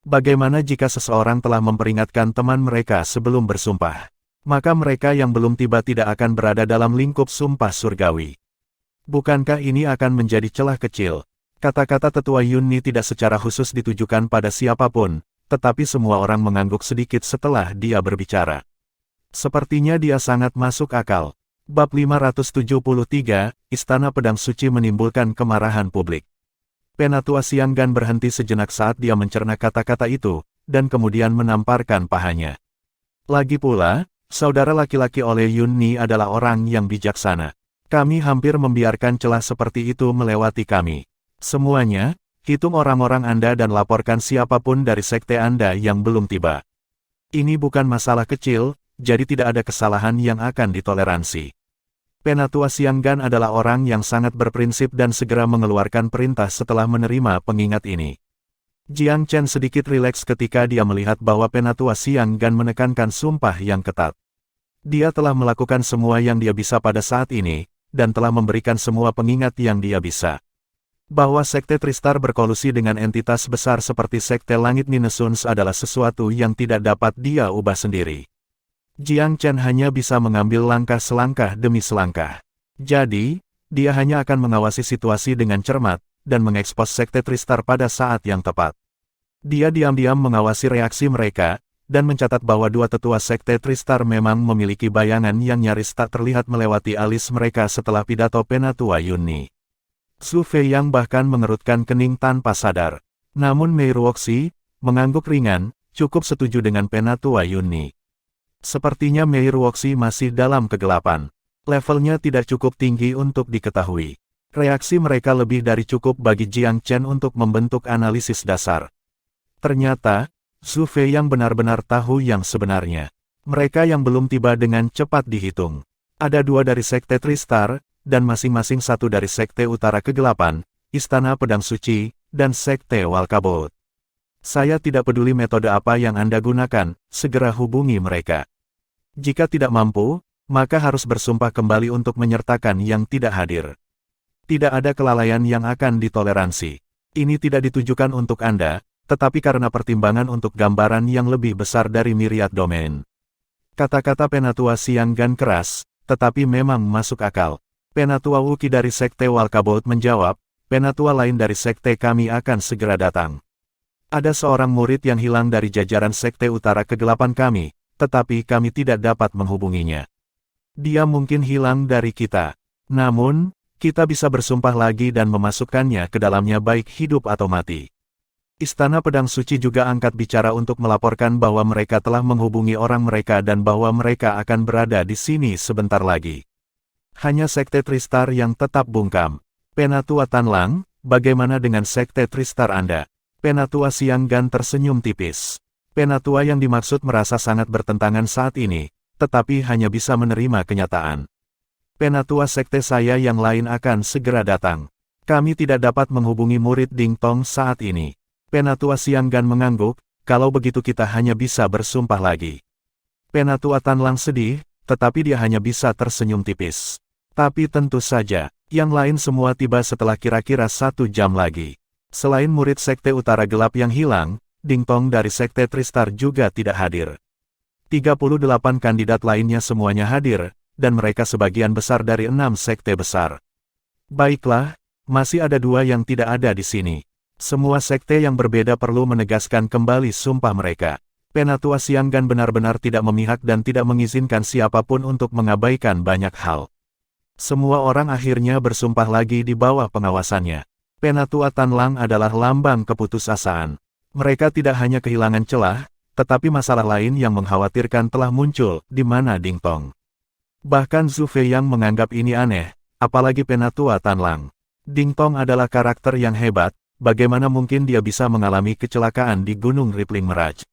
Bagaimana jika seseorang telah memperingatkan teman mereka sebelum bersumpah? Maka mereka yang belum tiba tidak akan berada dalam lingkup sumpah surgawi. Bukankah ini akan menjadi celah kecil? Kata-kata tetua Yunni tidak secara khusus ditujukan pada siapapun, tetapi semua orang mengangguk sedikit setelah dia berbicara. Sepertinya dia sangat masuk akal. Bab 573, Istana Pedang Suci menimbulkan kemarahan publik. Penatua Xianggan berhenti sejenak saat dia mencerna kata-kata itu, dan kemudian menamparkan pahanya. Lagi pula, saudara laki-laki oleh Yunni adalah orang yang bijaksana. Kami hampir membiarkan celah seperti itu melewati kami. Semuanya, hitung orang-orang Anda dan laporkan siapapun dari sekte Anda yang belum tiba. Ini bukan masalah kecil, jadi tidak ada kesalahan yang akan ditoleransi. Penatua Xianggan adalah orang yang sangat berprinsip dan segera mengeluarkan perintah setelah menerima pengingat ini. Jiang Chen sedikit rileks ketika dia melihat bahwa Penatua Xianggan menekankan sumpah yang ketat. Dia telah melakukan semua yang dia bisa pada saat ini, dan telah memberikan semua pengingat yang dia bisa. Bahwa Sekte Tristar berkolusi dengan entitas besar seperti Sekte Langit Ninesuns adalah sesuatu yang tidak dapat dia ubah sendiri. Jiang Chen hanya bisa mengambil langkah selangkah demi selangkah. Jadi, dia hanya akan mengawasi situasi dengan cermat, dan mengekspos Sekte Tristar pada saat yang tepat. Dia diam-diam mengawasi reaksi mereka, dan mencatat bahwa dua tetua Sekte Tristar memang memiliki bayangan yang nyaris tak terlihat melewati alis mereka setelah pidato Penatua Yunni. Su Feiyang bahkan mengerutkan kening tanpa sadar. Namun Mei Ruoxi, mengangguk ringan, cukup setuju dengan Penatua Yunni. Sepertinya Mei Ruoxi masih dalam kegelapan. Levelnya tidak cukup tinggi untuk diketahui. Reaksi mereka lebih dari cukup bagi Jiang Chen untuk membentuk analisis dasar. Ternyata, Su Feiyang benar-benar tahu yang sebenarnya. Mereka yang belum tiba dengan cepat dihitung. Ada dua dari Sekte Tristar, dan masing-masing satu dari Sekte Utara Kegelapan, Istana Pedang Suci, dan Sekte Walkabout. Saya tidak peduli metode apa yang Anda gunakan, segera hubungi mereka. Jika tidak mampu, maka harus bersumpah kembali untuk menyertakan yang tidak hadir. Tidak ada kelalaian yang akan ditoleransi. Ini tidak ditujukan untuk Anda, tetapi karena pertimbangan untuk gambaran yang lebih besar dari Myriad Domain. Kata-kata Penatua Xianggan keras, tetapi memang masuk akal. Penatua Wuki dari Sekte Walkabout menjawab, Penatua lain dari Sekte kami akan segera datang. Ada seorang murid yang hilang dari jajaran Sekte Utara Kegelapan kami, tetapi kami tidak dapat menghubunginya. Dia mungkin hilang dari kita. Namun, kita bisa bersumpah lagi dan memasukkannya ke dalamnya baik hidup atau mati. Istana Pedang Suci juga angkat bicara untuk melaporkan bahwa mereka telah menghubungi orang mereka dan bahwa mereka akan berada di sini sebentar lagi. Hanya Sekte Tristar yang tetap bungkam. Penatua Tanlang, bagaimana dengan Sekte Tristar Anda? Penatua Xianggan tersenyum tipis. Penatua yang dimaksud merasa sangat bertentangan saat ini, tetapi hanya bisa menerima kenyataan. Penatua Sekte saya yang lain akan segera datang. Kami tidak dapat menghubungi murid Ding Tong saat ini. Penatua Xianggan mengangguk, kalau begitu kita hanya bisa bersumpah lagi. Penatua Tanlang sedih, tetapi dia hanya bisa tersenyum tipis. Tapi tentu saja, yang lain semua tiba setelah kira-kira 1 jam lagi. Selain murid Sekte Utara Gelap yang hilang, Ding Tong dari Sekte Tristar juga tidak hadir. 38 kandidat lainnya semuanya hadir, dan mereka sebagian besar dari 6 sekte besar. Baiklah, masih ada 2 yang tidak ada di sini. Semua sekte yang berbeda perlu menegaskan kembali sumpah mereka. Penatua Xianggan benar-benar tidak memihak dan tidak mengizinkan siapapun untuk mengabaikan banyak hal. Semua orang akhirnya bersumpah lagi di bawah pengawasannya. Penatua Tanlang adalah lambang keputusasaan. Mereka tidak hanya kehilangan celah, tetapi masalah lain yang mengkhawatirkan telah muncul, di mana Ding Tong. Bahkan Su Feiyang menganggap ini aneh, apalagi Penatua Tanlang. Ding Tong adalah karakter yang hebat, bagaimana mungkin dia bisa mengalami kecelakaan di Gunung Rippling Mirage.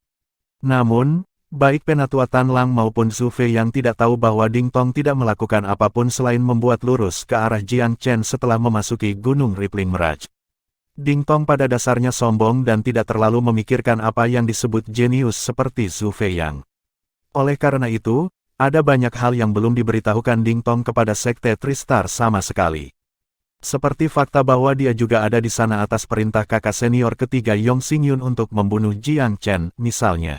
Namun, baik Penatua Tanlang maupun Su Feiyang tidak tahu bahwa Ding Tong tidak melakukan apapun selain membuat lurus ke arah Jiang Chen setelah memasuki Gunung Rippling Mirage. Ding Tong pada dasarnya sombong dan tidak terlalu memikirkan apa yang disebut jenius seperti Su Feiyang. Oleh karena itu, ada banyak hal yang belum diberitahukan Ding Tong kepada Sekte Tristar sama sekali. Seperti fakta bahwa dia juga ada di sana atas perintah kakak senior ketiga Yong Xingyun untuk membunuh Jiang Chen, misalnya.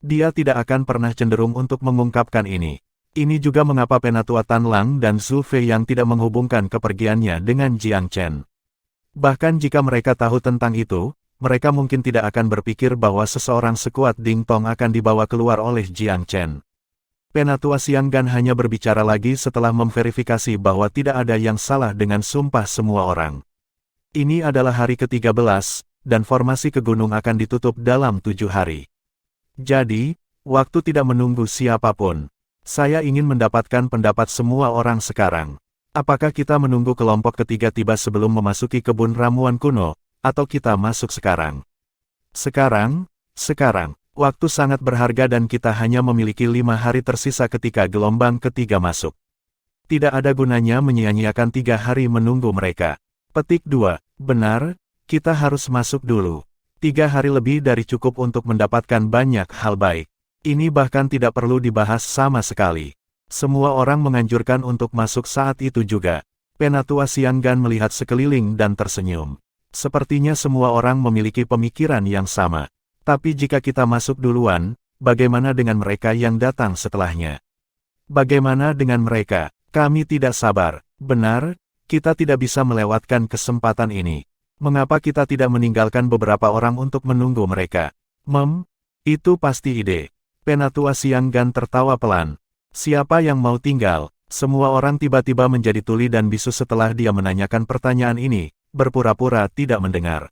Dia tidak akan pernah cenderung untuk mengungkapkan ini. Ini juga mengapa Penatua Tanlang dan Su Feiyang tidak menghubungkan kepergiannya dengan Jiang Chen. Bahkan jika mereka tahu tentang itu, mereka mungkin tidak akan berpikir bahwa seseorang sekuat Ding Tong akan dibawa keluar oleh Jiang Chen. Penatua Xianggan hanya berbicara lagi setelah memverifikasi bahwa tidak ada yang salah dengan sumpah semua orang. Ini adalah hari ke-13, dan formasi ke gunung akan ditutup dalam 7 hari. Jadi, waktu tidak menunggu siapapun. Saya ingin mendapatkan pendapat semua orang sekarang. Apakah kita menunggu kelompok ketiga tiba sebelum memasuki kebun ramuan kuno, atau kita masuk sekarang? Sekarang. Waktu sangat berharga dan kita hanya memiliki 5 hari tersisa ketika gelombang ketiga masuk. Tidak ada gunanya menyia-nyiakan 3 hari menunggu mereka. Petik 2. Benar, kita harus masuk dulu. 3 hari lebih dari cukup untuk mendapatkan banyak hal baik. Ini bahkan tidak perlu dibahas sama sekali. Semua orang menganjurkan untuk masuk saat itu juga. Penatua Xianggan melihat sekeliling dan tersenyum. Sepertinya semua orang memiliki pemikiran yang sama. Tapi jika kita masuk duluan, bagaimana dengan mereka yang datang setelahnya? Bagaimana dengan mereka? Kami tidak sabar. Benar, kita tidak bisa melewatkan kesempatan ini. Mengapa kita tidak meninggalkan beberapa orang untuk menunggu mereka? Itu pasti ide. Penatua Xianggan tertawa pelan. Siapa yang mau tinggal? Semua orang tiba-tiba menjadi tuli dan bisu setelah dia menanyakan pertanyaan ini, berpura-pura tidak mendengar.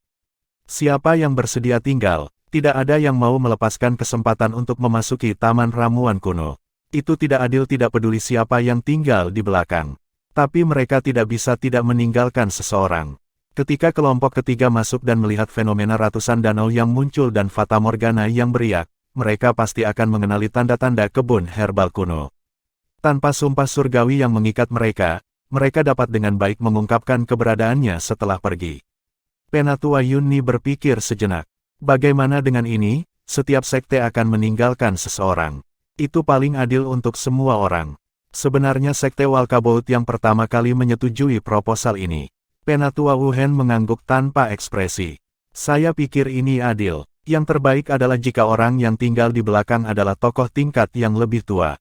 Siapa yang bersedia tinggal? Tidak ada yang mau melepaskan kesempatan untuk memasuki taman ramuan kuno. Itu tidak adil, tidak peduli siapa yang tinggal di belakang. Tapi mereka tidak bisa tidak meninggalkan seseorang. Ketika kelompok ketiga masuk dan melihat fenomena ratusan danau yang muncul dan fata morgana yang beriak, mereka pasti akan mengenali tanda-tanda kebun herbal kuno. Tanpa sumpah surgawi yang mengikat mereka, mereka dapat dengan baik mengungkapkan keberadaannya setelah pergi. Penatua Yunni berpikir sejenak. Bagaimana dengan ini? Setiap sekte akan meninggalkan seseorang. Itu paling adil untuk semua orang. Sebenarnya sekte Walkabout yang pertama kali menyetujui proposal ini. Penatua Wuhen mengangguk tanpa ekspresi. Saya pikir ini adil. Yang terbaik adalah jika orang yang tinggal di belakang adalah tokoh tingkat yang lebih tua.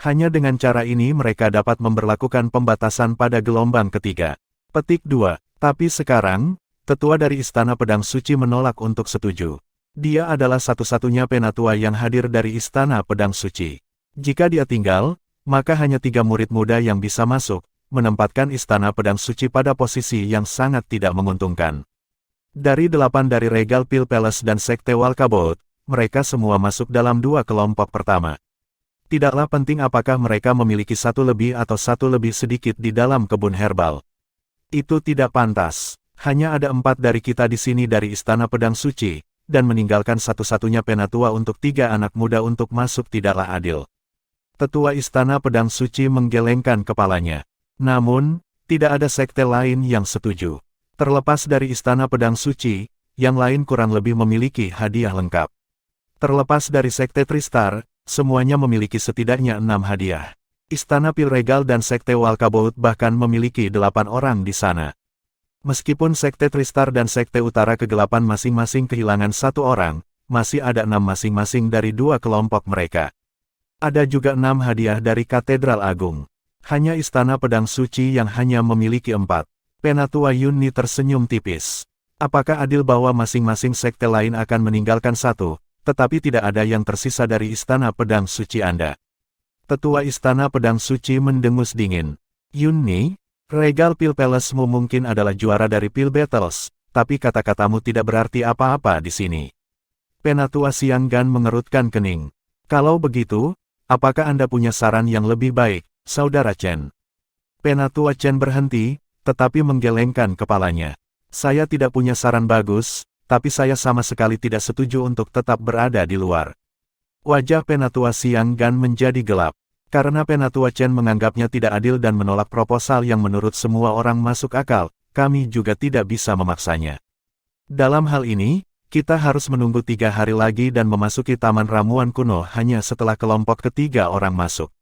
Hanya dengan cara ini mereka dapat memberlakukan pembatasan pada gelombang ketiga. Petik 2. Tapi sekarang, tetua dari Istana Pedang Suci menolak untuk setuju. Dia adalah satu-satunya penatua yang hadir dari Istana Pedang Suci. Jika dia tinggal, maka hanya 3 murid muda yang bisa masuk, menempatkan Istana Pedang Suci pada posisi yang sangat tidak menguntungkan. Dari 8 dari Regal Pil Palace dan Sekte Walkabout, mereka semua masuk dalam 2 kelompok pertama. Tidaklah penting apakah mereka memiliki 1 lebih atau 1 lebih sedikit di dalam kebun herbal. Itu tidak pantas. Hanya ada 4 dari kita di sini dari Istana Pedang Suci, dan meninggalkan satu-satunya penatua untuk 3 anak muda untuk masuk tidaklah adil. Tetua Istana Pedang Suci menggelengkan kepalanya. Namun, tidak ada sekte lain yang setuju. Terlepas dari Istana Pedang Suci, yang lain kurang lebih memiliki hadiah lengkap. Terlepas dari Sekte Tristar, semuanya memiliki setidaknya 6 hadiah. Istana Pil Regal dan Sekte Walkabout bahkan memiliki 8 orang di sana. Meskipun Sekte Tristar dan Sekte Utara Kegelapan masing-masing kehilangan 1 orang, masih ada 6 masing-masing dari 2 kelompok mereka. Ada juga 6 hadiah dari Katedral Agung. Hanya Istana Pedang Suci yang hanya memiliki 4. Penatua Yunni tersenyum tipis. Apakah adil bahwa masing-masing sekte lain akan meninggalkan 1, tetapi tidak ada yang tersisa dari Istana Pedang Suci Anda? Tetua Istana Pedang Suci mendengus dingin. Yunni, Regal Pil Palace-mu mungkin adalah juara dari Pil Battles, tapi kata-katamu tidak berarti apa-apa di sini. Penatua Xianggan mengerutkan kening. Kalau begitu, apakah Anda punya saran yang lebih baik, Saudara Chen? Penatua Chen berhenti, tetapi menggelengkan kepalanya. Saya tidak punya saran bagus, tapi saya sama sekali tidak setuju untuk tetap berada di luar. Wajah Penatua Xianggan menjadi gelap. Karena Penatua Chen menganggapnya tidak adil dan menolak proposal yang menurut semua orang masuk akal, kami juga tidak bisa memaksanya. Dalam hal ini, kita harus menunggu 3 hari lagi dan memasuki Taman Ramuan Kuno hanya setelah kelompok ketiga orang masuk.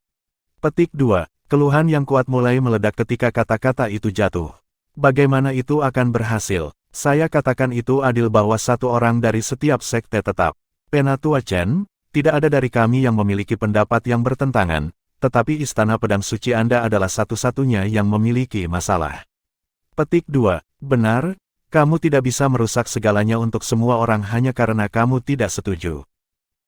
Petik 2. Keluhan yang kuat mulai meledak ketika kata-kata itu jatuh. Bagaimana itu akan berhasil? Saya katakan itu adil bahwa 1 orang dari setiap sekte tetap. Penatua Chen, tidak ada dari kami yang memiliki pendapat yang bertentangan, tetapi Istana Pedang Suci Anda adalah satu-satunya yang memiliki masalah. Petik 2. Benar, kamu tidak bisa merusak segalanya untuk semua orang hanya karena kamu tidak setuju.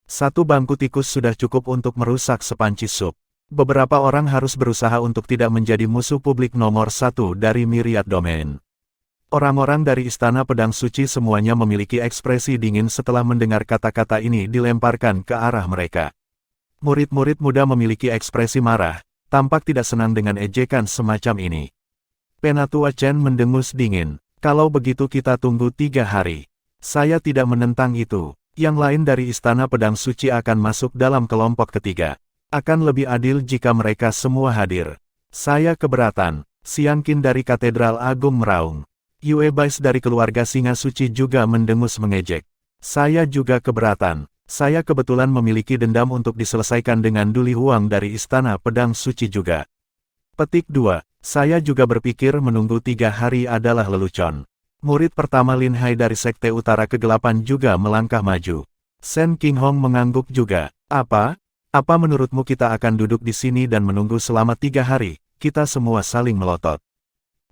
Satu bangku tikus sudah cukup untuk merusak sepanci sup. Beberapa orang harus berusaha untuk tidak menjadi musuh publik nomor satu dari Myriad Domain. Orang-orang dari Istana Pedang Suci semuanya memiliki ekspresi dingin setelah mendengar kata-kata ini dilemparkan ke arah mereka. Murid-murid muda memiliki ekspresi marah, tampak tidak senang dengan ejekan semacam ini. Penatua Chen mendengus dingin. Kalau begitu kita tunggu 3 hari. Saya tidak menentang itu. Yang lain dari Istana Pedang Suci akan masuk dalam kelompok ketiga. Akan lebih adil jika mereka semua hadir. Saya keberatan. Xiang Qin dari Katedral Agung meraung. Yue Bais dari keluarga Singa Suci juga mendengus mengejek. Saya juga keberatan. Saya kebetulan memiliki dendam untuk diselesaikan dengan Duli Huang dari Istana Pedang Suci juga. Petik 2. Saya juga berpikir menunggu 3 hari adalah lelucon. Murid pertama Lin Hai dari Sekte Utara Kegelapan juga melangkah maju. Shen Qinghong mengangguk juga. Apa menurutmu kita akan duduk di sini dan menunggu selama 3 hari? Kita semua saling melotot.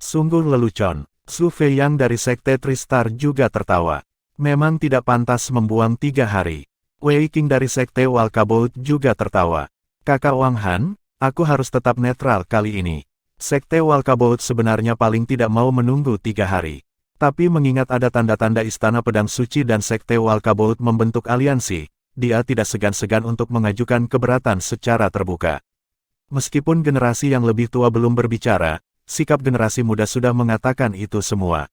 Sungguh lelucon. Su Feiyang dari Sekte Tristar juga tertawa. Memang tidak pantas membuang 3 hari. Wei Qing dari Sekte Walkabout juga tertawa. Kakak Wang Han, aku harus tetap netral kali ini. Sekte Walkabout sebenarnya paling tidak mau menunggu 3 hari. Tapi mengingat ada tanda-tanda Istana Pedang Suci dan Sekte Walkabout membentuk aliansi, dia tidak segan-segan untuk mengajukan keberatan secara terbuka. Meskipun generasi yang lebih tua belum berbicara, sikap generasi muda sudah mengatakan itu semua.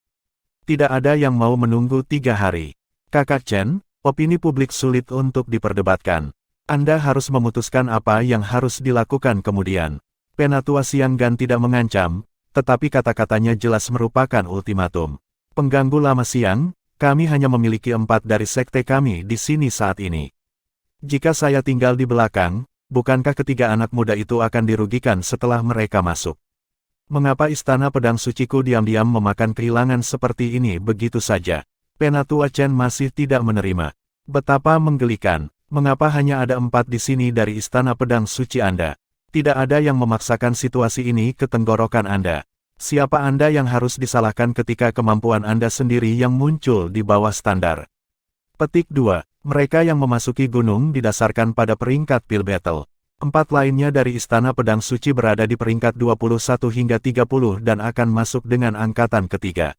Tidak ada yang mau menunggu 3 hari. Kakak Chen, opini publik sulit untuk diperdebatkan. Anda harus memutuskan apa yang harus dilakukan kemudian. Penatua Xiang Gan tidak mengancam, tetapi kata-katanya jelas merupakan ultimatum. Pengganggu lama Siang, kami hanya memiliki 4 dari sekte kami di sini saat ini. Jika saya tinggal di belakang, bukankah ketiga anak muda itu akan dirugikan setelah mereka masuk? Mengapa Istana Pedang Suciku diam-diam memakan kehilangan seperti ini begitu saja? Penatua Chen masih tidak menerima. Betapa menggelikan, mengapa hanya ada 4 di sini dari Istana Pedang Suci Anda? Tidak ada yang memaksakan situasi ini ke tenggorokan Anda. Siapa Anda yang harus disalahkan ketika kemampuan Anda sendiri yang muncul di bawah standar? Petik 2. Mereka yang memasuki gunung didasarkan pada peringkat Pil Battle. 4 lainnya dari Istana Pedang Suci berada di peringkat 21 hingga 30 dan akan masuk dengan angkatan ketiga.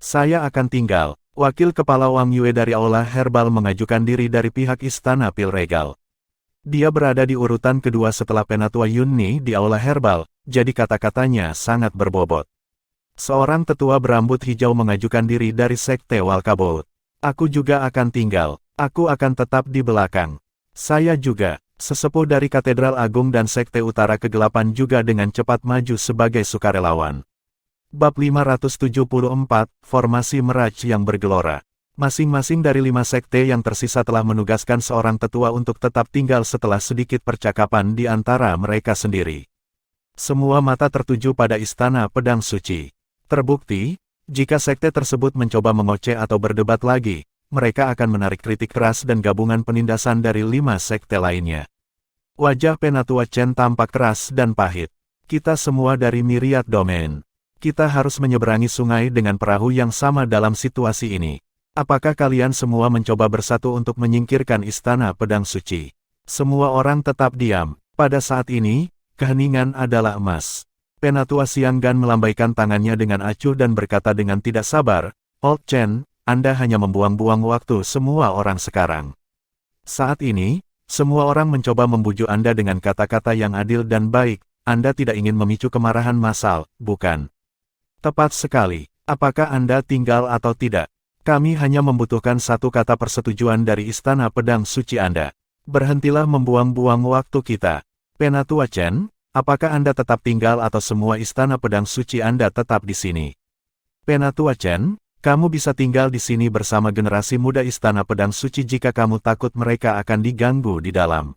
Saya akan tinggal. Wakil Kepala Wang Yue dari Aula Herbal mengajukan diri dari pihak Istana Pil Regal. Dia berada di urutan kedua setelah Penatua Yunni di Aula Herbal, jadi kata-katanya sangat berbobot. Seorang tetua berambut hijau mengajukan diri dari Sekte Walkabout. Aku juga akan tinggal. Aku akan tetap di belakang. Saya juga. Sesepuh dari Katedral Agung dan Sekte Utara Kegelapan juga dengan cepat maju sebagai sukarelawan. Bab 574, Formasi Meraj yang Bergelora. Masing-masing dari 5 sekte yang tersisa telah menugaskan seorang tetua untuk tetap tinggal setelah sedikit percakapan di antara mereka sendiri. Semua mata tertuju pada Istana Pedang Suci. Terbukti, jika sekte tersebut mencoba mengoceh atau berdebat lagi, mereka akan menarik kritik keras dan gabungan penindasan dari 5 sekte lainnya. Wajah Penatua Chen tampak keras dan pahit. Kita semua dari Myriad Domain. Kita harus menyeberangi sungai dengan perahu yang sama dalam situasi ini. Apakah kalian semua mencoba bersatu untuk menyingkirkan Istana Pedang Suci? Semua orang tetap diam. Pada saat ini, keheningan adalah emas. Penatua Xiang Gan melambaikan tangannya dengan acuh dan berkata dengan tidak sabar, Old Chen, Anda hanya membuang-buang waktu semua orang sekarang. Saat ini, semua orang mencoba membujuk Anda dengan kata-kata yang adil dan baik. Anda tidak ingin memicu kemarahan massal, bukan? Tepat sekali. Apakah Anda tinggal atau tidak? Kami hanya membutuhkan satu kata persetujuan dari Istana Pedang Suci Anda. Berhentilah membuang-buang waktu kita. Penatua Chen, apakah Anda tetap tinggal atau semua Istana Pedang Suci Anda tetap di sini? Penatua Chen, kamu bisa tinggal di sini bersama generasi muda Istana Pedang Suci jika kamu takut mereka akan diganggu di dalam.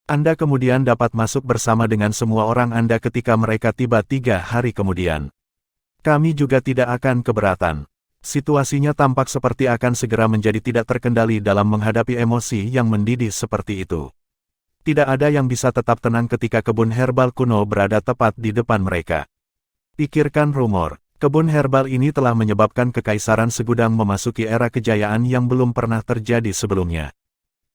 Anda kemudian dapat masuk bersama dengan semua orang Anda ketika mereka tiba 3 hari kemudian. Kami juga tidak akan keberatan. Situasinya tampak seperti akan segera menjadi tidak terkendali dalam menghadapi emosi yang mendidih seperti itu. Tidak ada yang bisa tetap tenang ketika kebun herbal kuno berada tepat di depan mereka. Pikirkan rumor, kebun herbal ini telah menyebabkan kekaisaran segudang memasuki era kejayaan yang belum pernah terjadi sebelumnya.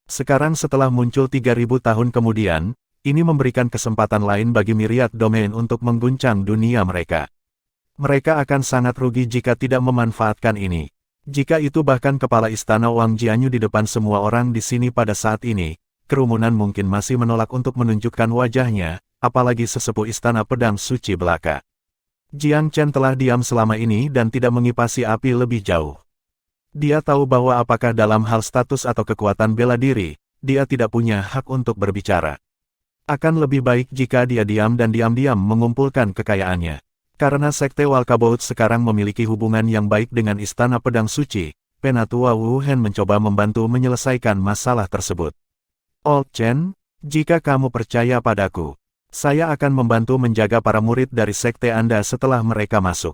Sekarang setelah muncul 3000 tahun kemudian, ini memberikan kesempatan lain bagi Myriad Domain untuk mengguncang dunia mereka. Mereka akan sangat rugi jika tidak memanfaatkan ini. Jika itu bahkan kepala istana Wang Jianyu di depan semua orang di sini pada saat ini, kerumunan mungkin masih menolak untuk menunjukkan wajahnya, apalagi sesepuh istana pedang suci belaka. Jiang Chen telah diam selama ini dan tidak mengipasi api lebih jauh. Dia tahu bahwa apakah dalam hal status atau kekuatan bela diri, dia tidak punya hak untuk berbicara. Akan lebih baik jika dia diam dan diam-diam mengumpulkan kekayaannya. Karena Sekte Walkabout sekarang memiliki hubungan yang baik dengan Istana Pedang Suci, Penatua Wu Hen mencoba membantu menyelesaikan masalah tersebut. Old Chen, jika kamu percaya padaku, saya akan membantu menjaga para murid dari sekte Anda setelah mereka masuk.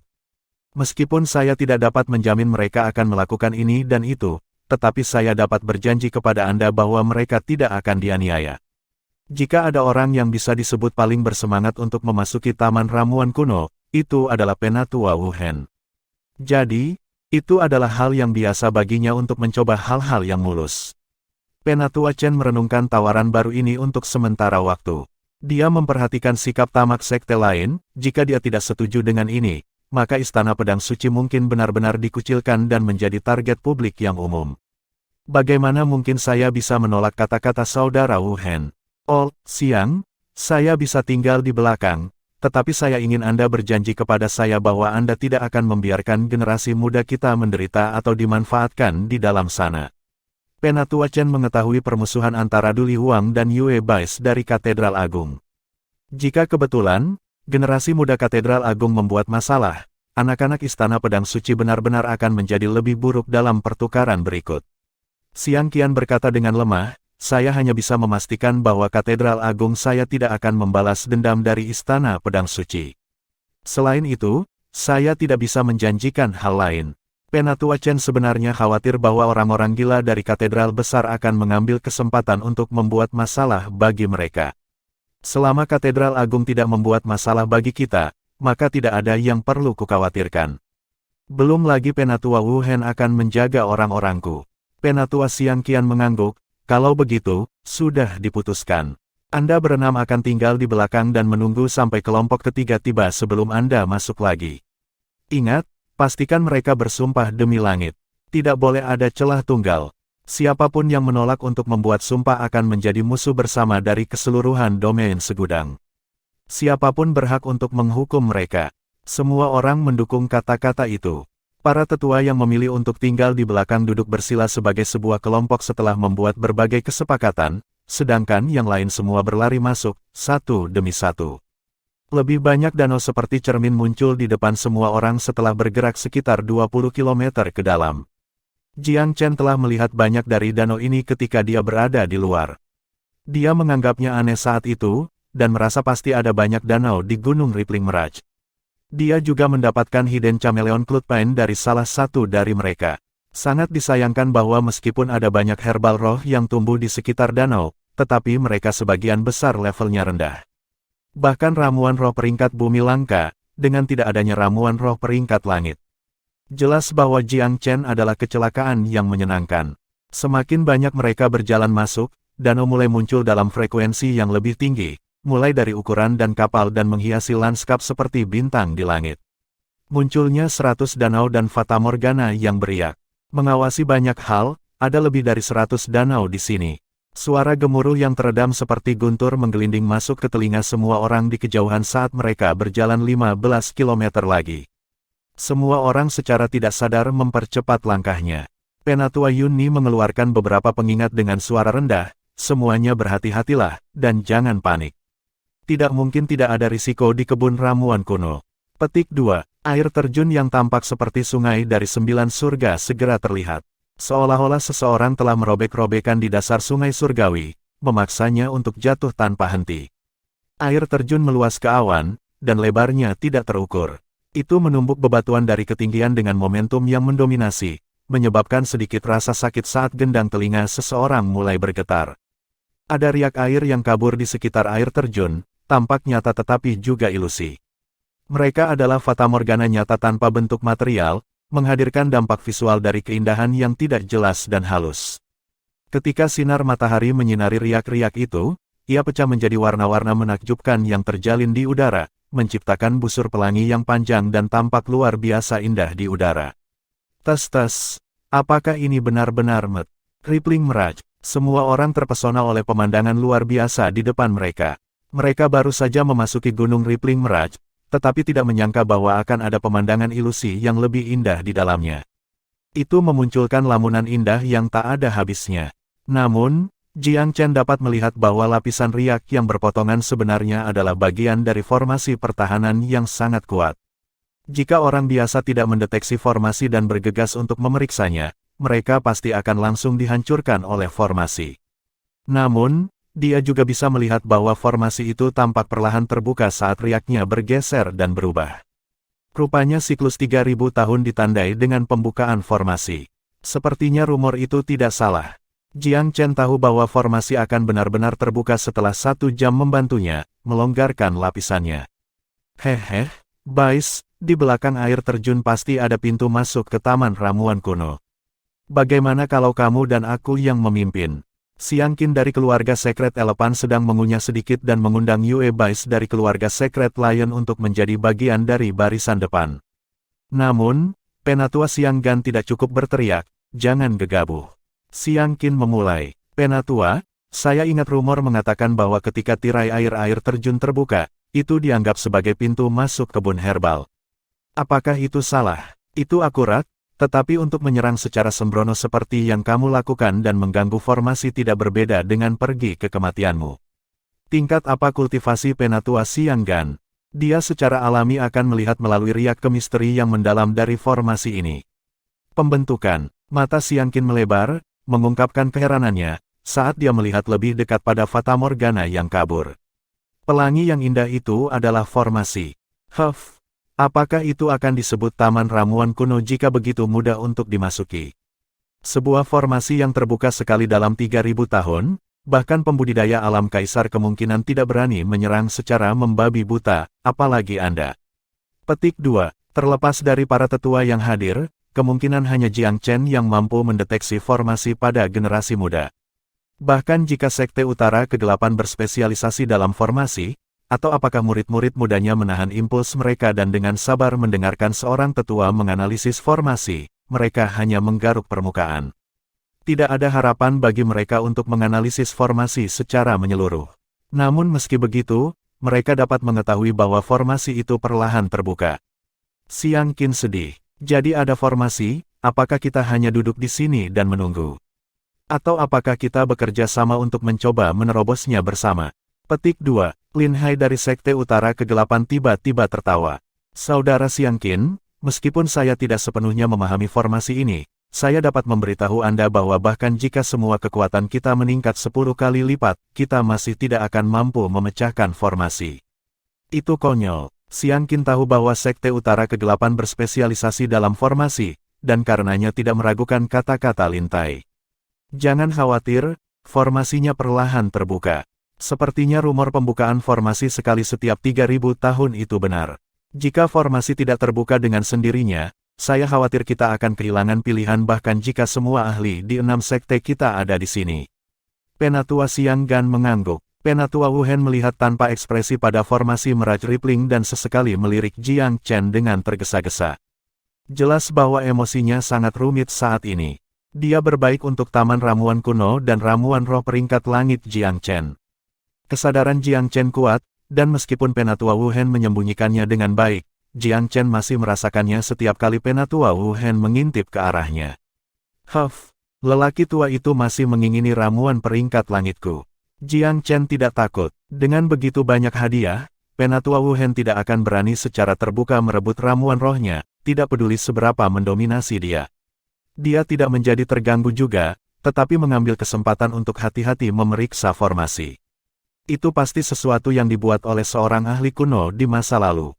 Meskipun saya tidak dapat menjamin mereka akan melakukan ini dan itu, tetapi saya dapat berjanji kepada Anda bahwa mereka tidak akan dianiaya. Jika ada orang yang bisa disebut paling bersemangat untuk memasuki Taman Ramuan Kuno, itu adalah Penatua Wu Hen. Jadi, itu adalah hal yang biasa baginya untuk mencoba hal-hal yang mulus. Penatua Chen merenungkan tawaran baru ini untuk sementara waktu. Dia memperhatikan sikap tamak sekte lain, jika dia tidak setuju dengan ini, maka Istana Pedang Suci mungkin benar-benar dikucilkan dan menjadi target publik yang umum. Bagaimana mungkin saya bisa menolak kata-kata saudara Wu Hen? Oh, siang, saya bisa tinggal di belakang, tetapi saya ingin Anda berjanji kepada saya bahwa Anda tidak akan membiarkan generasi muda kita menderita atau dimanfaatkan di dalam sana. Penatua Chen mengetahui permusuhan antara Du Lihuang dan Yue Bais dari Katedral Agung. Jika kebetulan, generasi muda Katedral Agung membuat masalah, anak-anak Istana Pedang Suci benar-benar akan menjadi lebih buruk dalam pertukaran berikut. Xiang Qian berkata dengan lemah, saya hanya bisa memastikan bahwa Katedral Agung saya tidak akan membalas dendam dari Istana Pedang Suci. Selain itu, saya tidak bisa menjanjikan hal lain. Penatua Chen sebenarnya khawatir bahwa orang-orang gila dari katedral besar akan mengambil kesempatan untuk membuat masalah bagi mereka. Selama Katedral Agung tidak membuat masalah bagi kita, maka tidak ada yang perlu kukhawatirkan. Belum lagi Penatua Wu Hen akan menjaga orang-orangku. Penatua Xiang Qian mengangguk, kalau begitu, sudah diputuskan. Anda berenam akan tinggal di belakang dan menunggu sampai kelompok ketiga tiba sebelum Anda masuk lagi. Ingat, pastikan mereka bersumpah demi langit. Tidak boleh ada celah tunggal. Siapapun yang menolak untuk membuat sumpah akan menjadi musuh bersama dari keseluruhan domain segudang. Siapapun berhak untuk menghukum mereka. Semua orang mendukung kata-kata itu. Para tetua yang memilih untuk tinggal di belakang duduk bersila sebagai sebuah kelompok setelah membuat berbagai kesepakatan, sedangkan yang lain semua berlari masuk, satu demi satu. Lebih banyak danau seperti cermin muncul di depan semua orang setelah bergerak sekitar 20 km ke dalam. Jiang Chen telah melihat banyak dari danau ini ketika dia berada di luar. Dia menganggapnya aneh saat itu, dan merasa pasti ada banyak danau di Gunung Rippling Mirage. Dia juga mendapatkan Hidden Chameleon Cloudpine dari salah satu dari mereka. Sangat disayangkan bahwa meskipun ada banyak herbal roh yang tumbuh di sekitar danau, tetapi mereka sebagian besar levelnya rendah. Bahkan ramuan roh peringkat bumi langka, dengan tidak adanya ramuan roh peringkat langit. Jelas bahwa Jiang Chen adalah kecelakaan yang menyenangkan. Semakin banyak mereka berjalan masuk, danau mulai muncul dalam frekuensi yang lebih tinggi, mulai dari ukuran dan kapal dan menghiasi lanskap seperti bintang di langit. Munculnya 100 danau dan Fata Morgana yang beriak. Mengawasi banyak hal, ada lebih dari 100 danau di sini. Suara gemuruh yang teredam seperti guntur menggelinding masuk ke telinga semua orang di kejauhan saat mereka berjalan 15 km lagi. Semua orang secara tidak sadar mempercepat langkahnya. Penatua Yunni mengeluarkan beberapa pengingat dengan suara rendah, semuanya berhati-hatilah, dan jangan panik. Tidak mungkin tidak ada risiko di kebun ramuan kuno. Petik 2. Air terjun yang tampak seperti sungai dari 9 surga segera terlihat. Seolah-olah seseorang telah merobek-robekan di dasar sungai surgawi, memaksanya untuk jatuh tanpa henti. Air terjun meluas ke awan, dan lebarnya tidak terukur. Itu menumbuk bebatuan dari ketinggian dengan momentum yang mendominasi, menyebabkan sedikit rasa sakit saat gendang telinga seseorang mulai bergetar. Ada riak air yang kabur di sekitar air terjun, tampak nyata tetapi juga ilusi. Mereka adalah Fata Morgana nyata tanpa bentuk material, menghadirkan dampak visual dari keindahan yang tidak jelas dan halus. Ketika sinar matahari menyinari riak-riak itu, ia pecah menjadi warna-warna menakjubkan yang terjalin di udara, menciptakan busur pelangi yang panjang dan tampak luar biasa indah di udara. Tes-tes, apakah ini benar-benar Met? Rippling Mirage. Semua orang terpesona oleh pemandangan luar biasa di depan mereka. Mereka baru saja memasuki Gunung Rippling Mirage, tetapi tidak menyangka bahwa akan ada pemandangan ilusi yang lebih indah di dalamnya. Itu memunculkan lamunan indah yang tak ada habisnya. Namun, Jiang Chen dapat melihat bahwa lapisan riak yang berpotongan sebenarnya adalah bagian dari formasi pertahanan yang sangat kuat. Jika orang biasa tidak mendeteksi formasi dan bergegas untuk memeriksanya, mereka pasti akan langsung dihancurkan oleh formasi. Namun, dia juga bisa melihat bahwa formasi itu tampak perlahan terbuka saat riaknya bergeser dan berubah. Rupanya siklus 3000 tahun ditandai dengan pembukaan formasi. Sepertinya rumor itu tidak salah. Jiang Chen tahu bahwa formasi akan benar-benar terbuka setelah 1 jam membantunya, melonggarkan lapisannya. Hehe, Bais, di belakang air terjun pasti ada pintu masuk ke Taman Ramuan Kuno. Bagaimana kalau kamu dan aku yang memimpin? Xiang Qin dari keluarga Secret Elephant sedang mengunyah sedikit dan mengundang Yue Bais dari keluarga Secret Lion untuk menjadi bagian dari barisan depan. Namun, Penatua Xiang Gan tidak cukup berteriak, jangan gegabah. Xiang Qin memulai, Penatua, saya ingat rumor mengatakan bahwa ketika tirai air terjun terbuka, itu dianggap sebagai pintu masuk kebun herbal. Apakah itu salah? Itu akurat, tetapi untuk menyerang secara sembrono seperti yang kamu lakukan dan mengganggu formasi tidak berbeda dengan pergi ke kematianmu. Tingkat apa kultivasi Penatua Xiang Gan? Dia secara alami akan melihat melalui riak kemisteri yang mendalam dari formasi ini. Pembentukan, mata Xiang Qin melebar, mengungkapkan keheranannya, saat dia melihat lebih dekat pada Fata Morgana yang kabur. Pelangi yang indah itu adalah formasi. Apakah itu akan disebut Taman Ramuan Kuno jika begitu mudah untuk dimasuki? Sebuah formasi yang terbuka sekali dalam 3000 tahun, bahkan pembudidaya alam kaisar kemungkinan tidak berani menyerang secara membabi buta, apalagi Anda. Petik 2. Terlepas dari para tetua yang hadir, kemungkinan hanya Jiang Chen yang mampu mendeteksi formasi pada generasi muda. Bahkan jika Sekte Utara Kegelapan berspesialisasi dalam formasi, atau apakah murid-murid mudanya menahan impuls mereka dan dengan sabar mendengarkan seorang tetua menganalisis formasi, mereka hanya menggaruk permukaan. Tidak ada harapan bagi mereka untuk menganalisis formasi secara menyeluruh. Namun meski begitu, mereka dapat mengetahui bahwa formasi itu perlahan terbuka. Xiang Qin sedih. Jadi ada formasi, apakah kita hanya duduk di sini dan menunggu? Atau apakah kita bekerja sama untuk mencoba menerobosnya bersama? Petik 2. Lin Hai dari Sekte Utara Kegelapan tiba-tiba tertawa. Saudara Xiang Qin, meskipun saya tidak sepenuhnya memahami formasi ini, saya dapat memberitahu Anda bahwa bahkan jika semua kekuatan kita meningkat 10 kali lipat, kita masih tidak akan mampu memecahkan formasi. Itu konyol. Xiang Qin tahu bahwa Sekte Utara Kegelapan berspesialisasi dalam formasi, dan karenanya tidak meragukan kata-kata Lin Tai. Jangan khawatir, formasinya perlahan terbuka. Sepertinya rumor pembukaan formasi sekali setiap 3000 tahun itu benar. Jika formasi tidak terbuka dengan sendirinya, saya khawatir kita akan kehilangan pilihan bahkan jika semua ahli di 6 sekte kita ada di sini. Penatua Xiang Gan mengangguk. Penatua Wu Hen melihat tanpa ekspresi pada formasi Mirage Rippling dan sesekali melirik Jiang Chen dengan tergesa-gesa. Jelas bahwa emosinya sangat rumit saat ini. Dia berbaik untuk Taman Ramuan Kuno dan Ramuan Roh Peringkat Langit Jiang Chen. Kesadaran Jiang Chen kuat, dan meskipun Penatua Wu Hen menyembunyikannya dengan baik, Jiang Chen masih merasakannya setiap kali Penatua Wu Hen mengintip ke arahnya. Lelaki tua itu masih mengingini ramuan peringkat langitku. Jiang Chen tidak takut. Dengan begitu banyak hadiah, Penatua Wu Hen tidak akan berani secara terbuka merebut ramuan rohnya, tidak peduli seberapa mendominasi dia. Dia tidak menjadi terganggu juga, tetapi mengambil kesempatan untuk hati-hati memeriksa formasi. Itu pasti sesuatu yang dibuat oleh seorang ahli kuno di masa lalu.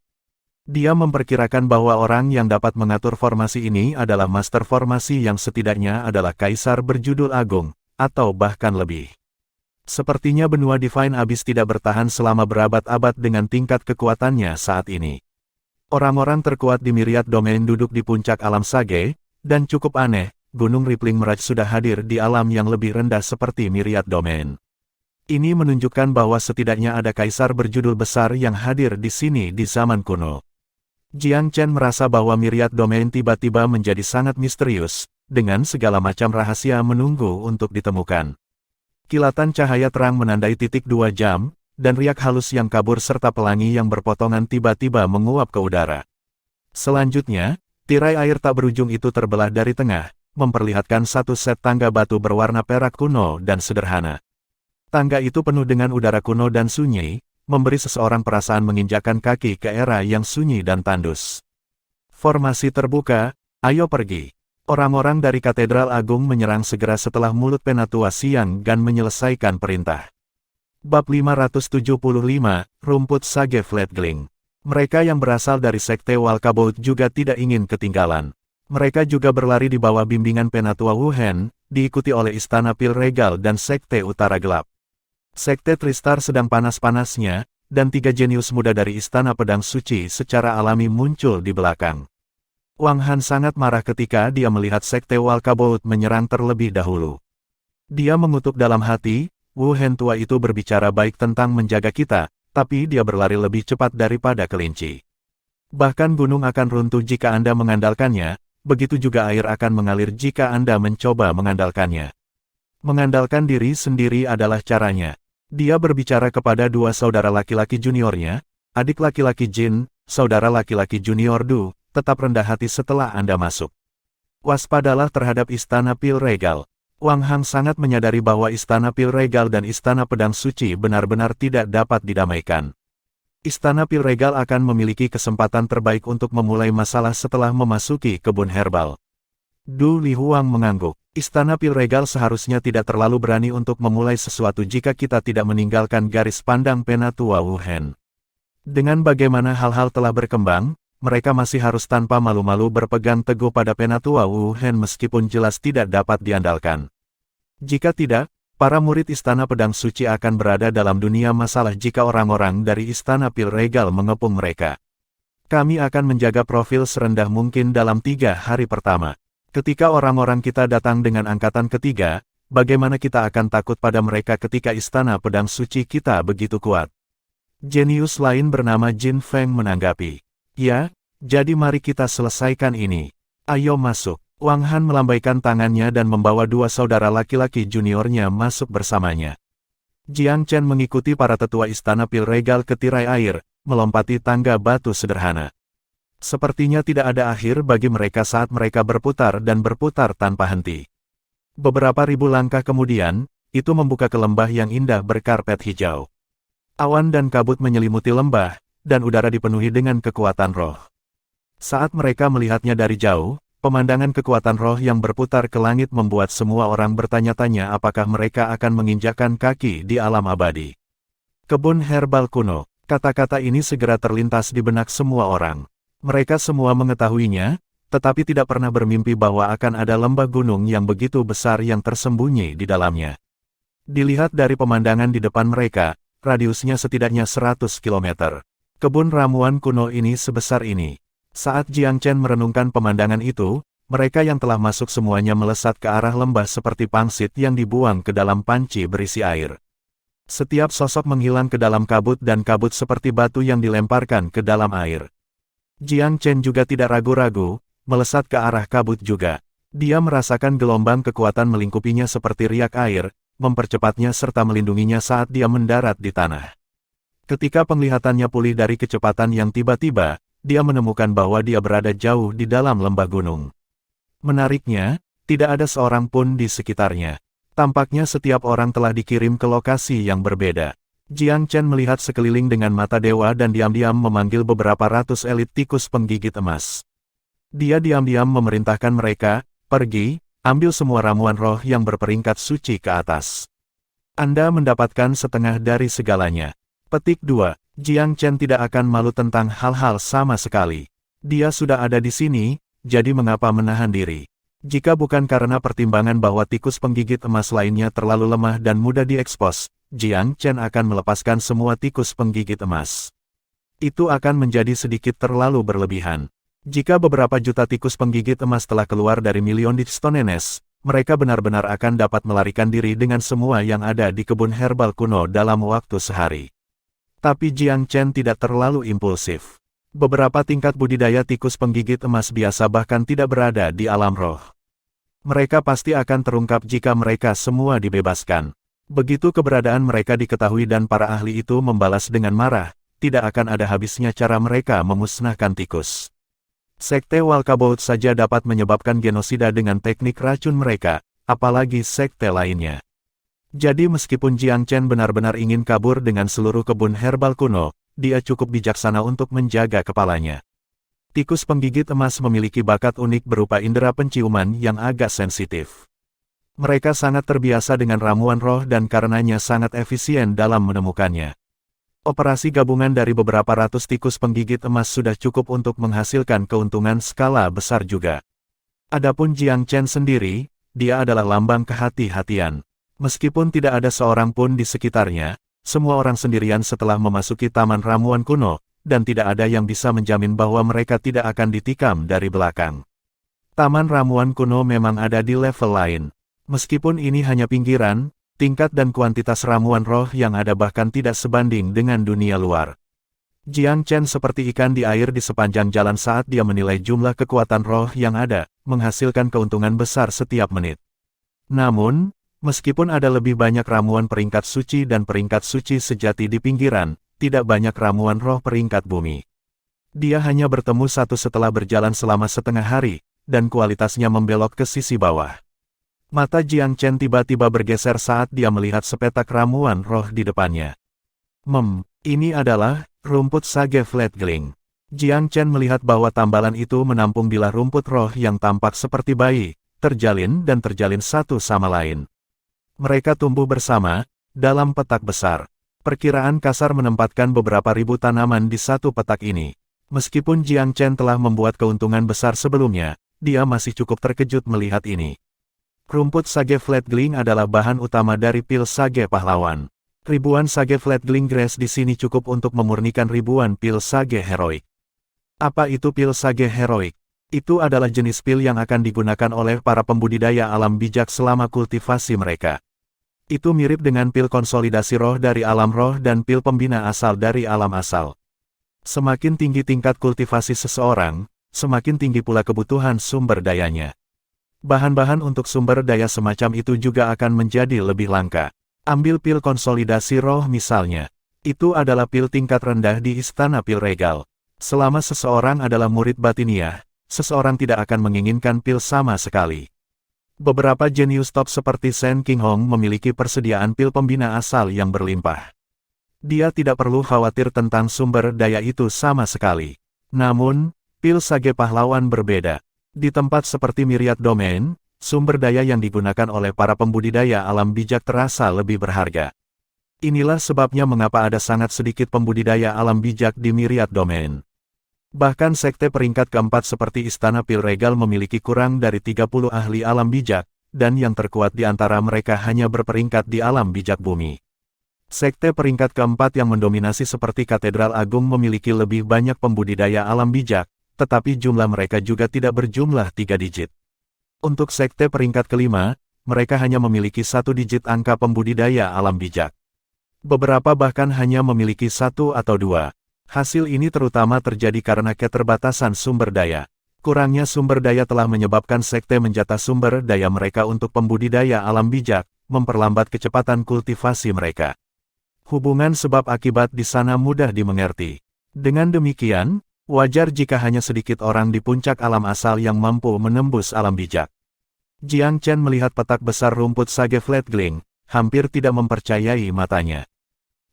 Dia memperkirakan bahwa orang yang dapat mengatur formasi ini adalah master formasi yang setidaknya adalah kaisar berjudul agung, atau bahkan lebih. Sepertinya benua Divine Abyss tidak bertahan selama berabad-abad dengan tingkat kekuatannya saat ini. Orang-orang terkuat di Myriad Domain duduk di puncak alam Sage, dan cukup aneh, Gunung Rippling Mirage sudah hadir di alam yang lebih rendah seperti Myriad Domain. Ini menunjukkan bahwa setidaknya ada kaisar berjudul besar yang hadir di sini di zaman kuno. Jiang Chen merasa bahwa Myriad Domain tiba-tiba menjadi sangat misterius, dengan segala macam rahasia menunggu untuk ditemukan. Kilatan cahaya terang menandai titik 2 jam, dan riak halus yang kabur serta pelangi yang berpotongan tiba-tiba menguap ke udara. Selanjutnya, tirai air tak berujung itu terbelah dari tengah, memperlihatkan satu set tangga batu berwarna perak kuno dan sederhana. Tangga itu penuh dengan udara kuno dan sunyi, memberi seseorang perasaan menginjakkan kaki ke era yang sunyi dan tandus. Formasi terbuka, ayo pergi. Orang-orang dari Katedral Agung menyerang segera setelah mulut Penatua Siang Gan menyelesaikan perintah. Bab 575, Rumput Sage Fledgling. Mereka yang berasal dari Sekte Walkabout juga tidak ingin ketinggalan. Mereka juga berlari di bawah bimbingan Penatua Wu Hen, diikuti oleh Istana Pil Regal dan Sekte Utara Gelap. Sekte Tristar sedang panas-panasnya, dan 3 jenius muda dari Istana Pedang Suci secara alami muncul di belakang. Wang Han sangat marah ketika dia melihat Sekte Walkabout menyerang terlebih dahulu. Dia mengutuk dalam hati, Wu Hen tua itu berbicara baik tentang menjaga kita, tapi dia berlari lebih cepat daripada kelinci. Bahkan gunung akan runtuh jika Anda mengandalkannya, begitu juga air akan mengalir jika Anda mencoba mengandalkannya. Mengandalkan diri sendiri adalah caranya. Dia berbicara kepada 2 saudara laki-laki juniornya, adik laki-laki Jin, saudara laki-laki junior Du, tetap rendah hati setelah Anda masuk. Waspadalah terhadap Istana Pil Regal. Wang Hang sangat menyadari bahwa Istana Pil Regal dan Istana Pedang Suci benar-benar tidak dapat didamaikan. Istana Pil Regal akan memiliki kesempatan terbaik untuk memulai masalah setelah memasuki kebun herbal. Du Lihuang mengangguk. Istana Pil Regal seharusnya tidak terlalu berani untuk memulai sesuatu jika kita tidak meninggalkan garis pandang Penatua Wu Hen. Dengan bagaimana hal-hal telah berkembang, mereka masih harus tanpa malu-malu berpegang teguh pada Penatua Wu Hen meskipun jelas tidak dapat diandalkan. Jika tidak, para murid Istana Pedang Suci akan berada dalam dunia masalah jika orang-orang dari Istana Pil Regal mengepung mereka. Kami akan menjaga profil serendah mungkin dalam 3 hari pertama. Ketika orang-orang kita datang dengan angkatan ketiga, bagaimana kita akan takut pada mereka ketika Istana Pedang Suci kita begitu kuat? Jenius lain bernama Jin Feng menanggapi. Ya, jadi mari kita selesaikan ini. Ayo masuk. Wang Han melambaikan tangannya dan membawa 2 saudara laki-laki juniornya masuk bersamanya. Jiang Chen mengikuti para tetua Istana Pil Regal ke tirai air, melompati tangga batu sederhana. Sepertinya tidak ada akhir bagi mereka saat mereka berputar dan berputar tanpa henti. Beberapa ribu langkah kemudian, itu membuka ke lembah yang indah berkarpet hijau. Awan dan kabut menyelimuti lembah, dan udara dipenuhi dengan kekuatan roh. Saat mereka melihatnya dari jauh, pemandangan kekuatan roh yang berputar ke langit membuat semua orang bertanya-tanya apakah mereka akan menginjakkan kaki di alam abadi. Kebun herbal kuno, kata-kata ini segera terlintas di benak semua orang. Mereka semua mengetahuinya, tetapi tidak pernah bermimpi bahwa akan ada lembah gunung yang begitu besar yang tersembunyi di dalamnya. Dilihat dari pemandangan di depan mereka, radiusnya setidaknya 100 km. Kebun ramuan kuno ini sebesar ini. Saat Jiang Chen merenungkan pemandangan itu, mereka yang telah masuk semuanya melesat ke arah lembah seperti pangsit yang dibuang ke dalam panci berisi air. Setiap sosok menghilang ke dalam kabut dan kabut seperti batu yang dilemparkan ke dalam air. Jiang Chen juga tidak ragu-ragu, melesat ke arah kabut juga. Dia merasakan gelombang kekuatan melingkupinya seperti riak air, mempercepatnya serta melindunginya saat dia mendarat di tanah. Ketika penglihatannya pulih dari kecepatan yang tiba-tiba, dia menemukan bahwa dia berada jauh di dalam lembah gunung. Menariknya, tidak ada seorang pun di sekitarnya. Tampaknya setiap orang telah dikirim ke lokasi yang berbeda. Jiang Chen melihat sekeliling dengan mata dewa dan diam-diam memanggil beberapa ratus elit tikus penggigit emas. Dia diam-diam memerintahkan mereka, pergi, ambil semua ramuan roh yang berperingkat suci ke atas. Anda mendapatkan setengah dari segalanya. Petik 2. Jiang Chen tidak akan malu tentang hal-hal sama sekali. Dia sudah ada di sini, jadi mengapa menahan diri? Jika bukan karena pertimbangan bahwa tikus penggigit emas lainnya terlalu lemah dan mudah diekspos, Jiang Chen akan melepaskan semua tikus penggigit emas. Itu akan menjadi sedikit terlalu berlebihan. Jika beberapa juta tikus penggigit emas telah keluar dari milion di Stonehenge, mereka benar-benar akan dapat melarikan diri dengan semua yang ada di kebun herbal kuno dalam waktu sehari. Tapi Jiang Chen tidak terlalu impulsif. Beberapa tingkat budidaya tikus penggigit emas biasa bahkan tidak berada di alam roh. Mereka pasti akan terungkap jika mereka semua dibebaskan. Begitu keberadaan mereka diketahui dan para ahli itu membalas dengan marah, tidak akan ada habisnya cara mereka memusnahkan tikus. Sekte Walkabout saja dapat menyebabkan genosida dengan teknik racun mereka, apalagi sekte lainnya. Jadi meskipun Jiang Chen benar-benar ingin kabur dengan seluruh kebun herbal kuno, dia cukup bijaksana untuk menjaga kepalanya. Tikus penggigit emas memiliki bakat unik berupa indera penciuman yang agak sensitif. Mereka sangat terbiasa dengan ramuan roh dan karenanya sangat efisien dalam menemukannya. Operasi gabungan dari beberapa ratus tikus penggigit emas sudah cukup untuk menghasilkan keuntungan skala besar juga. Adapun Jiang Chen sendiri, dia adalah lambang kehati-hatian. Meskipun tidak ada seorang pun di sekitarnya, semua orang sendirian setelah memasuki taman ramuan kuno, dan tidak ada yang bisa menjamin bahwa mereka tidak akan ditikam dari belakang. Taman ramuan kuno memang ada di level lain. Meskipun ini hanya pinggiran, tingkat dan kuantitas ramuan roh yang ada bahkan tidak sebanding dengan dunia luar. Jiang Chen seperti ikan di air di sepanjang jalan saat dia menilai jumlah kekuatan roh yang ada, menghasilkan keuntungan besar setiap menit. Namun, meskipun ada lebih banyak ramuan peringkat suci dan peringkat suci sejati di pinggiran, tidak banyak ramuan roh peringkat bumi. Dia hanya bertemu satu setelah berjalan selama setengah hari, dan kualitasnya membelok ke sisi bawah. Mata Jiang Chen tiba-tiba bergeser saat dia melihat sepetak ramuan roh di depannya. Ini adalah rumput sage flatgling. Jiang Chen melihat bahwa tambalan itu menampung bilah rumput roh yang tampak seperti bayi, terjalin dan terjalin satu sama lain. Mereka tumbuh bersama, dalam petak besar. Perkiraan kasar menempatkan beberapa ribu tanaman di satu petak ini. Meskipun Jiang Chen telah membuat keuntungan besar sebelumnya, dia masih cukup terkejut melihat ini. Rumput sage flatgling adalah bahan utama dari pil sage pahlawan. Ribuan sage flatgling grass di sini cukup untuk memurnikan ribuan pil sage heroik. Apa itu pil sage heroik? Itu adalah jenis pil yang akan digunakan oleh para pembudidaya alam bijak selama kultivasi mereka. Itu mirip dengan pil konsolidasi roh dari alam roh dan pil pembina asal dari alam asal. Semakin tinggi tingkat kultivasi seseorang, semakin tinggi pula kebutuhan sumber dayanya. Bahan-bahan untuk sumber daya semacam itu juga akan menjadi lebih langka. Ambil pil konsolidasi roh misalnya. Itu adalah pil tingkat rendah di istana pil regal. Selama seseorang adalah murid batiniah, seseorang tidak akan menginginkan pil sama sekali. Beberapa jenius top seperti Shen Qinghong memiliki persediaan pil pembina asal yang berlimpah. Dia tidak perlu khawatir tentang sumber daya itu sama sekali. Namun, pil sage pahlawan berbeda. Di tempat seperti Myriad Domain, sumber daya yang digunakan oleh para pembudidaya alam bijak terasa lebih berharga. Inilah sebabnya mengapa ada sangat sedikit pembudidaya alam bijak di Myriad Domain. Bahkan sekte peringkat keempat seperti Istana Pil Regal memiliki kurang dari 30 ahli alam bijak, dan yang terkuat di antara mereka hanya berperingkat di alam bijak bumi. Sekte peringkat keempat yang mendominasi seperti Katedral Agung memiliki lebih banyak pembudidaya alam bijak, tetapi jumlah mereka juga tidak berjumlah 3 digit. Untuk sekte peringkat kelima, mereka hanya memiliki 1 digit angka pembudidaya alam bijak. Beberapa bahkan hanya memiliki 1 atau 2. Hasil ini terutama terjadi karena keterbatasan sumber daya. Kurangnya sumber daya telah menyebabkan sekte menjatah sumber daya mereka untuk pembudidaya alam bijak, memperlambat kecepatan kultivasi mereka. Hubungan sebab akibat di sana mudah dimengerti. Dengan demikian, wajar jika hanya sedikit orang di puncak alam asal yang mampu menembus alam bijak. Jiang Chen melihat petak besar rumput sage flatgling, hampir tidak mempercayai matanya.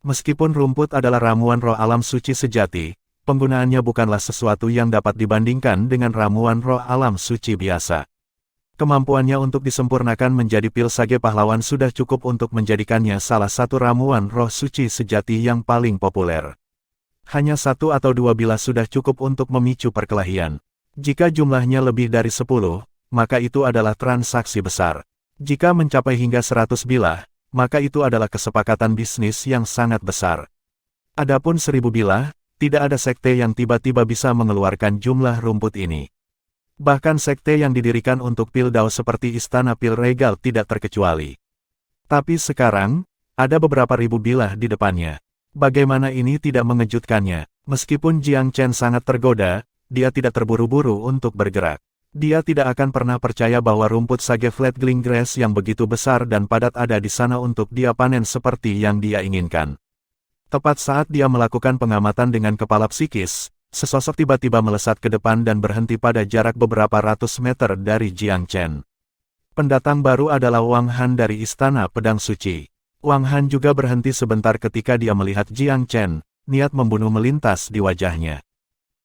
Meskipun rumput adalah ramuan roh alam suci sejati, penggunaannya bukanlah sesuatu yang dapat dibandingkan dengan ramuan roh alam suci biasa. Kemampuannya untuk disempurnakan menjadi pil sage pahlawan sudah cukup untuk menjadikannya salah satu ramuan roh suci sejati yang paling populer. Hanya 1 atau 2 bilah sudah cukup untuk memicu perkelahian. Jika jumlahnya lebih dari 10, maka itu adalah transaksi besar. Jika mencapai hingga 100 bilah, maka itu adalah kesepakatan bisnis yang sangat besar. Adapun 1000 bilah, tidak ada sekte yang tiba-tiba bisa mengeluarkan jumlah rumput ini. Bahkan sekte yang didirikan untuk pil Dao seperti Istana Pil Regal tidak terkecuali. Tapi sekarang, ada beberapa ribu bilah di depannya. Bagaimana ini tidak mengejutkannya? Meskipun Jiang Chen sangat tergoda, dia tidak terburu-buru untuk bergerak. Dia tidak akan pernah percaya bahwa rumput sage Fledgling Grass yang begitu besar dan padat ada di sana untuk dia panen seperti yang dia inginkan. Tepat saat dia melakukan pengamatan dengan kepala psikis, sesosok tiba-tiba melesat ke depan dan berhenti pada jarak beberapa ratus meter dari Jiang Chen. Pendatang baru adalah Wang Han dari Istana Pedang Suci. Wang Han juga berhenti sebentar ketika dia melihat Jiang Chen, niat membunuh melintas di wajahnya.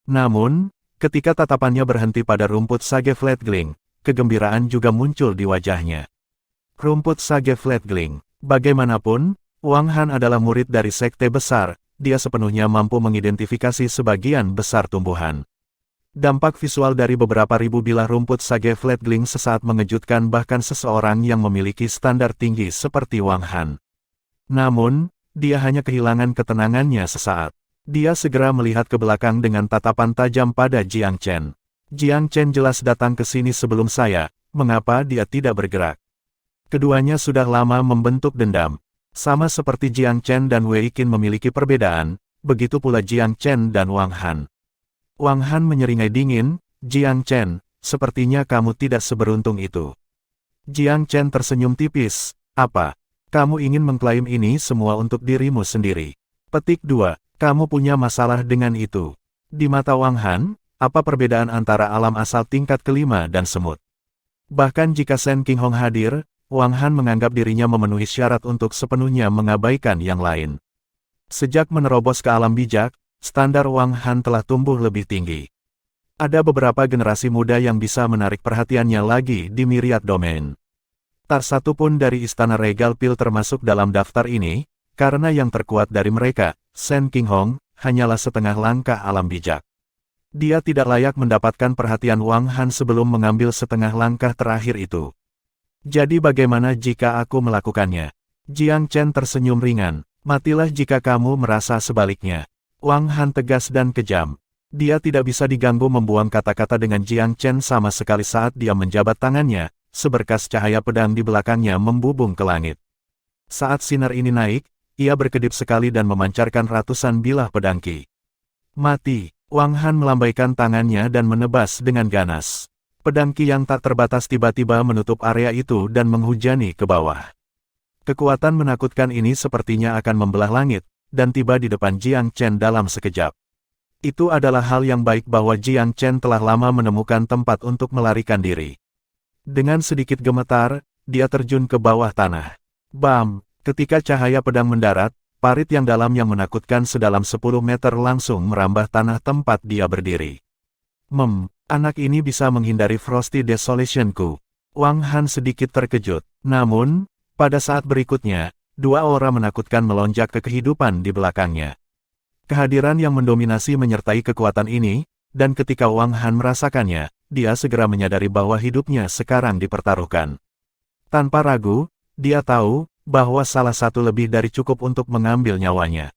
Namun, ketika tatapannya berhenti pada rumput sage Fledgling, kegembiraan juga muncul di wajahnya. Rumput sage Fledgling, bagaimanapun, Wang Han adalah murid dari sekte besar, dia sepenuhnya mampu mengidentifikasi sebagian besar tumbuhan. Dampak visual dari beberapa ribu bilah rumput sage Fledgling sesaat mengejutkan bahkan seseorang yang memiliki standar tinggi seperti Wang Han. Namun, dia hanya kehilangan ketenangannya sesaat. Dia segera melihat ke belakang dengan tatapan tajam pada Jiang Chen. Jiang Chen jelas datang ke sini sebelum saya, mengapa dia tidak bergerak? Keduanya sudah lama membentuk dendam. Sama seperti Jiang Chen dan Wei Qin memiliki perbedaan, begitu pula Jiang Chen dan Wang Han. Wang Han menyeringai dingin, Jiang Chen, sepertinya kamu tidak seberuntung itu. Jiang Chen tersenyum tipis, apa? Kamu ingin mengklaim ini semua untuk dirimu sendiri. Petik 2, kamu punya masalah dengan itu. Di mata Wang Han, apa perbedaan antara alam asal tingkat kelima dan semut? Bahkan jika Shen Qinghong hadir, Wang Han menganggap dirinya memenuhi syarat untuk sepenuhnya mengabaikan yang lain. Sejak menerobos ke alam bijak, standar Wang Han telah tumbuh lebih tinggi. Ada beberapa generasi muda yang bisa menarik perhatiannya lagi di myriad domain. Tak satu pun dari Istana Regal Pil termasuk dalam daftar ini, karena yang terkuat dari mereka, Shen Qinghong, hanyalah setengah langkah alam bijak. Dia tidak layak mendapatkan perhatian Wang Han sebelum mengambil setengah langkah terakhir itu. Jadi bagaimana jika aku melakukannya? Jiang Chen tersenyum ringan. Matilah jika kamu merasa sebaliknya. Wang Han tegas dan kejam. Dia tidak bisa diganggu membuang kata-kata dengan Jiang Chen sama sekali saat dia menjabat tangannya, seberkas cahaya pedang di belakangnya membubung ke langit. Saat sinar ini naik, ia berkedip sekali dan memancarkan ratusan bilah pedang Qi. Mati, Wang Han melambaikan tangannya dan menebas dengan ganas. Pedang Qi yang tak terbatas tiba-tiba menutup area itu dan menghujani ke bawah. Kekuatan menakutkan ini sepertinya akan membelah langit, dan tiba di depan Jiang Chen dalam sekejap. Itu adalah hal yang baik bahwa Jiang Chen telah lama menemukan tempat untuk melarikan diri. Dengan sedikit gemetar, dia terjun ke bawah tanah. Bam! Ketika cahaya pedang mendarat, parit yang dalam yang menakutkan sedalam 10 meter langsung merambah tanah tempat dia berdiri. Anak ini bisa menghindari Frosty Desolationku. Wang Han sedikit terkejut. Namun, pada saat berikutnya, dua aura menakutkan melonjak ke kehidupan di belakangnya. Kehadiran yang mendominasi menyertai kekuatan ini, dan ketika Wang Han merasakannya, dia segera menyadari bahwa hidupnya sekarang dipertaruhkan. Tanpa ragu, dia tahu bahwa salah satu lebih dari cukup untuk mengambil nyawanya.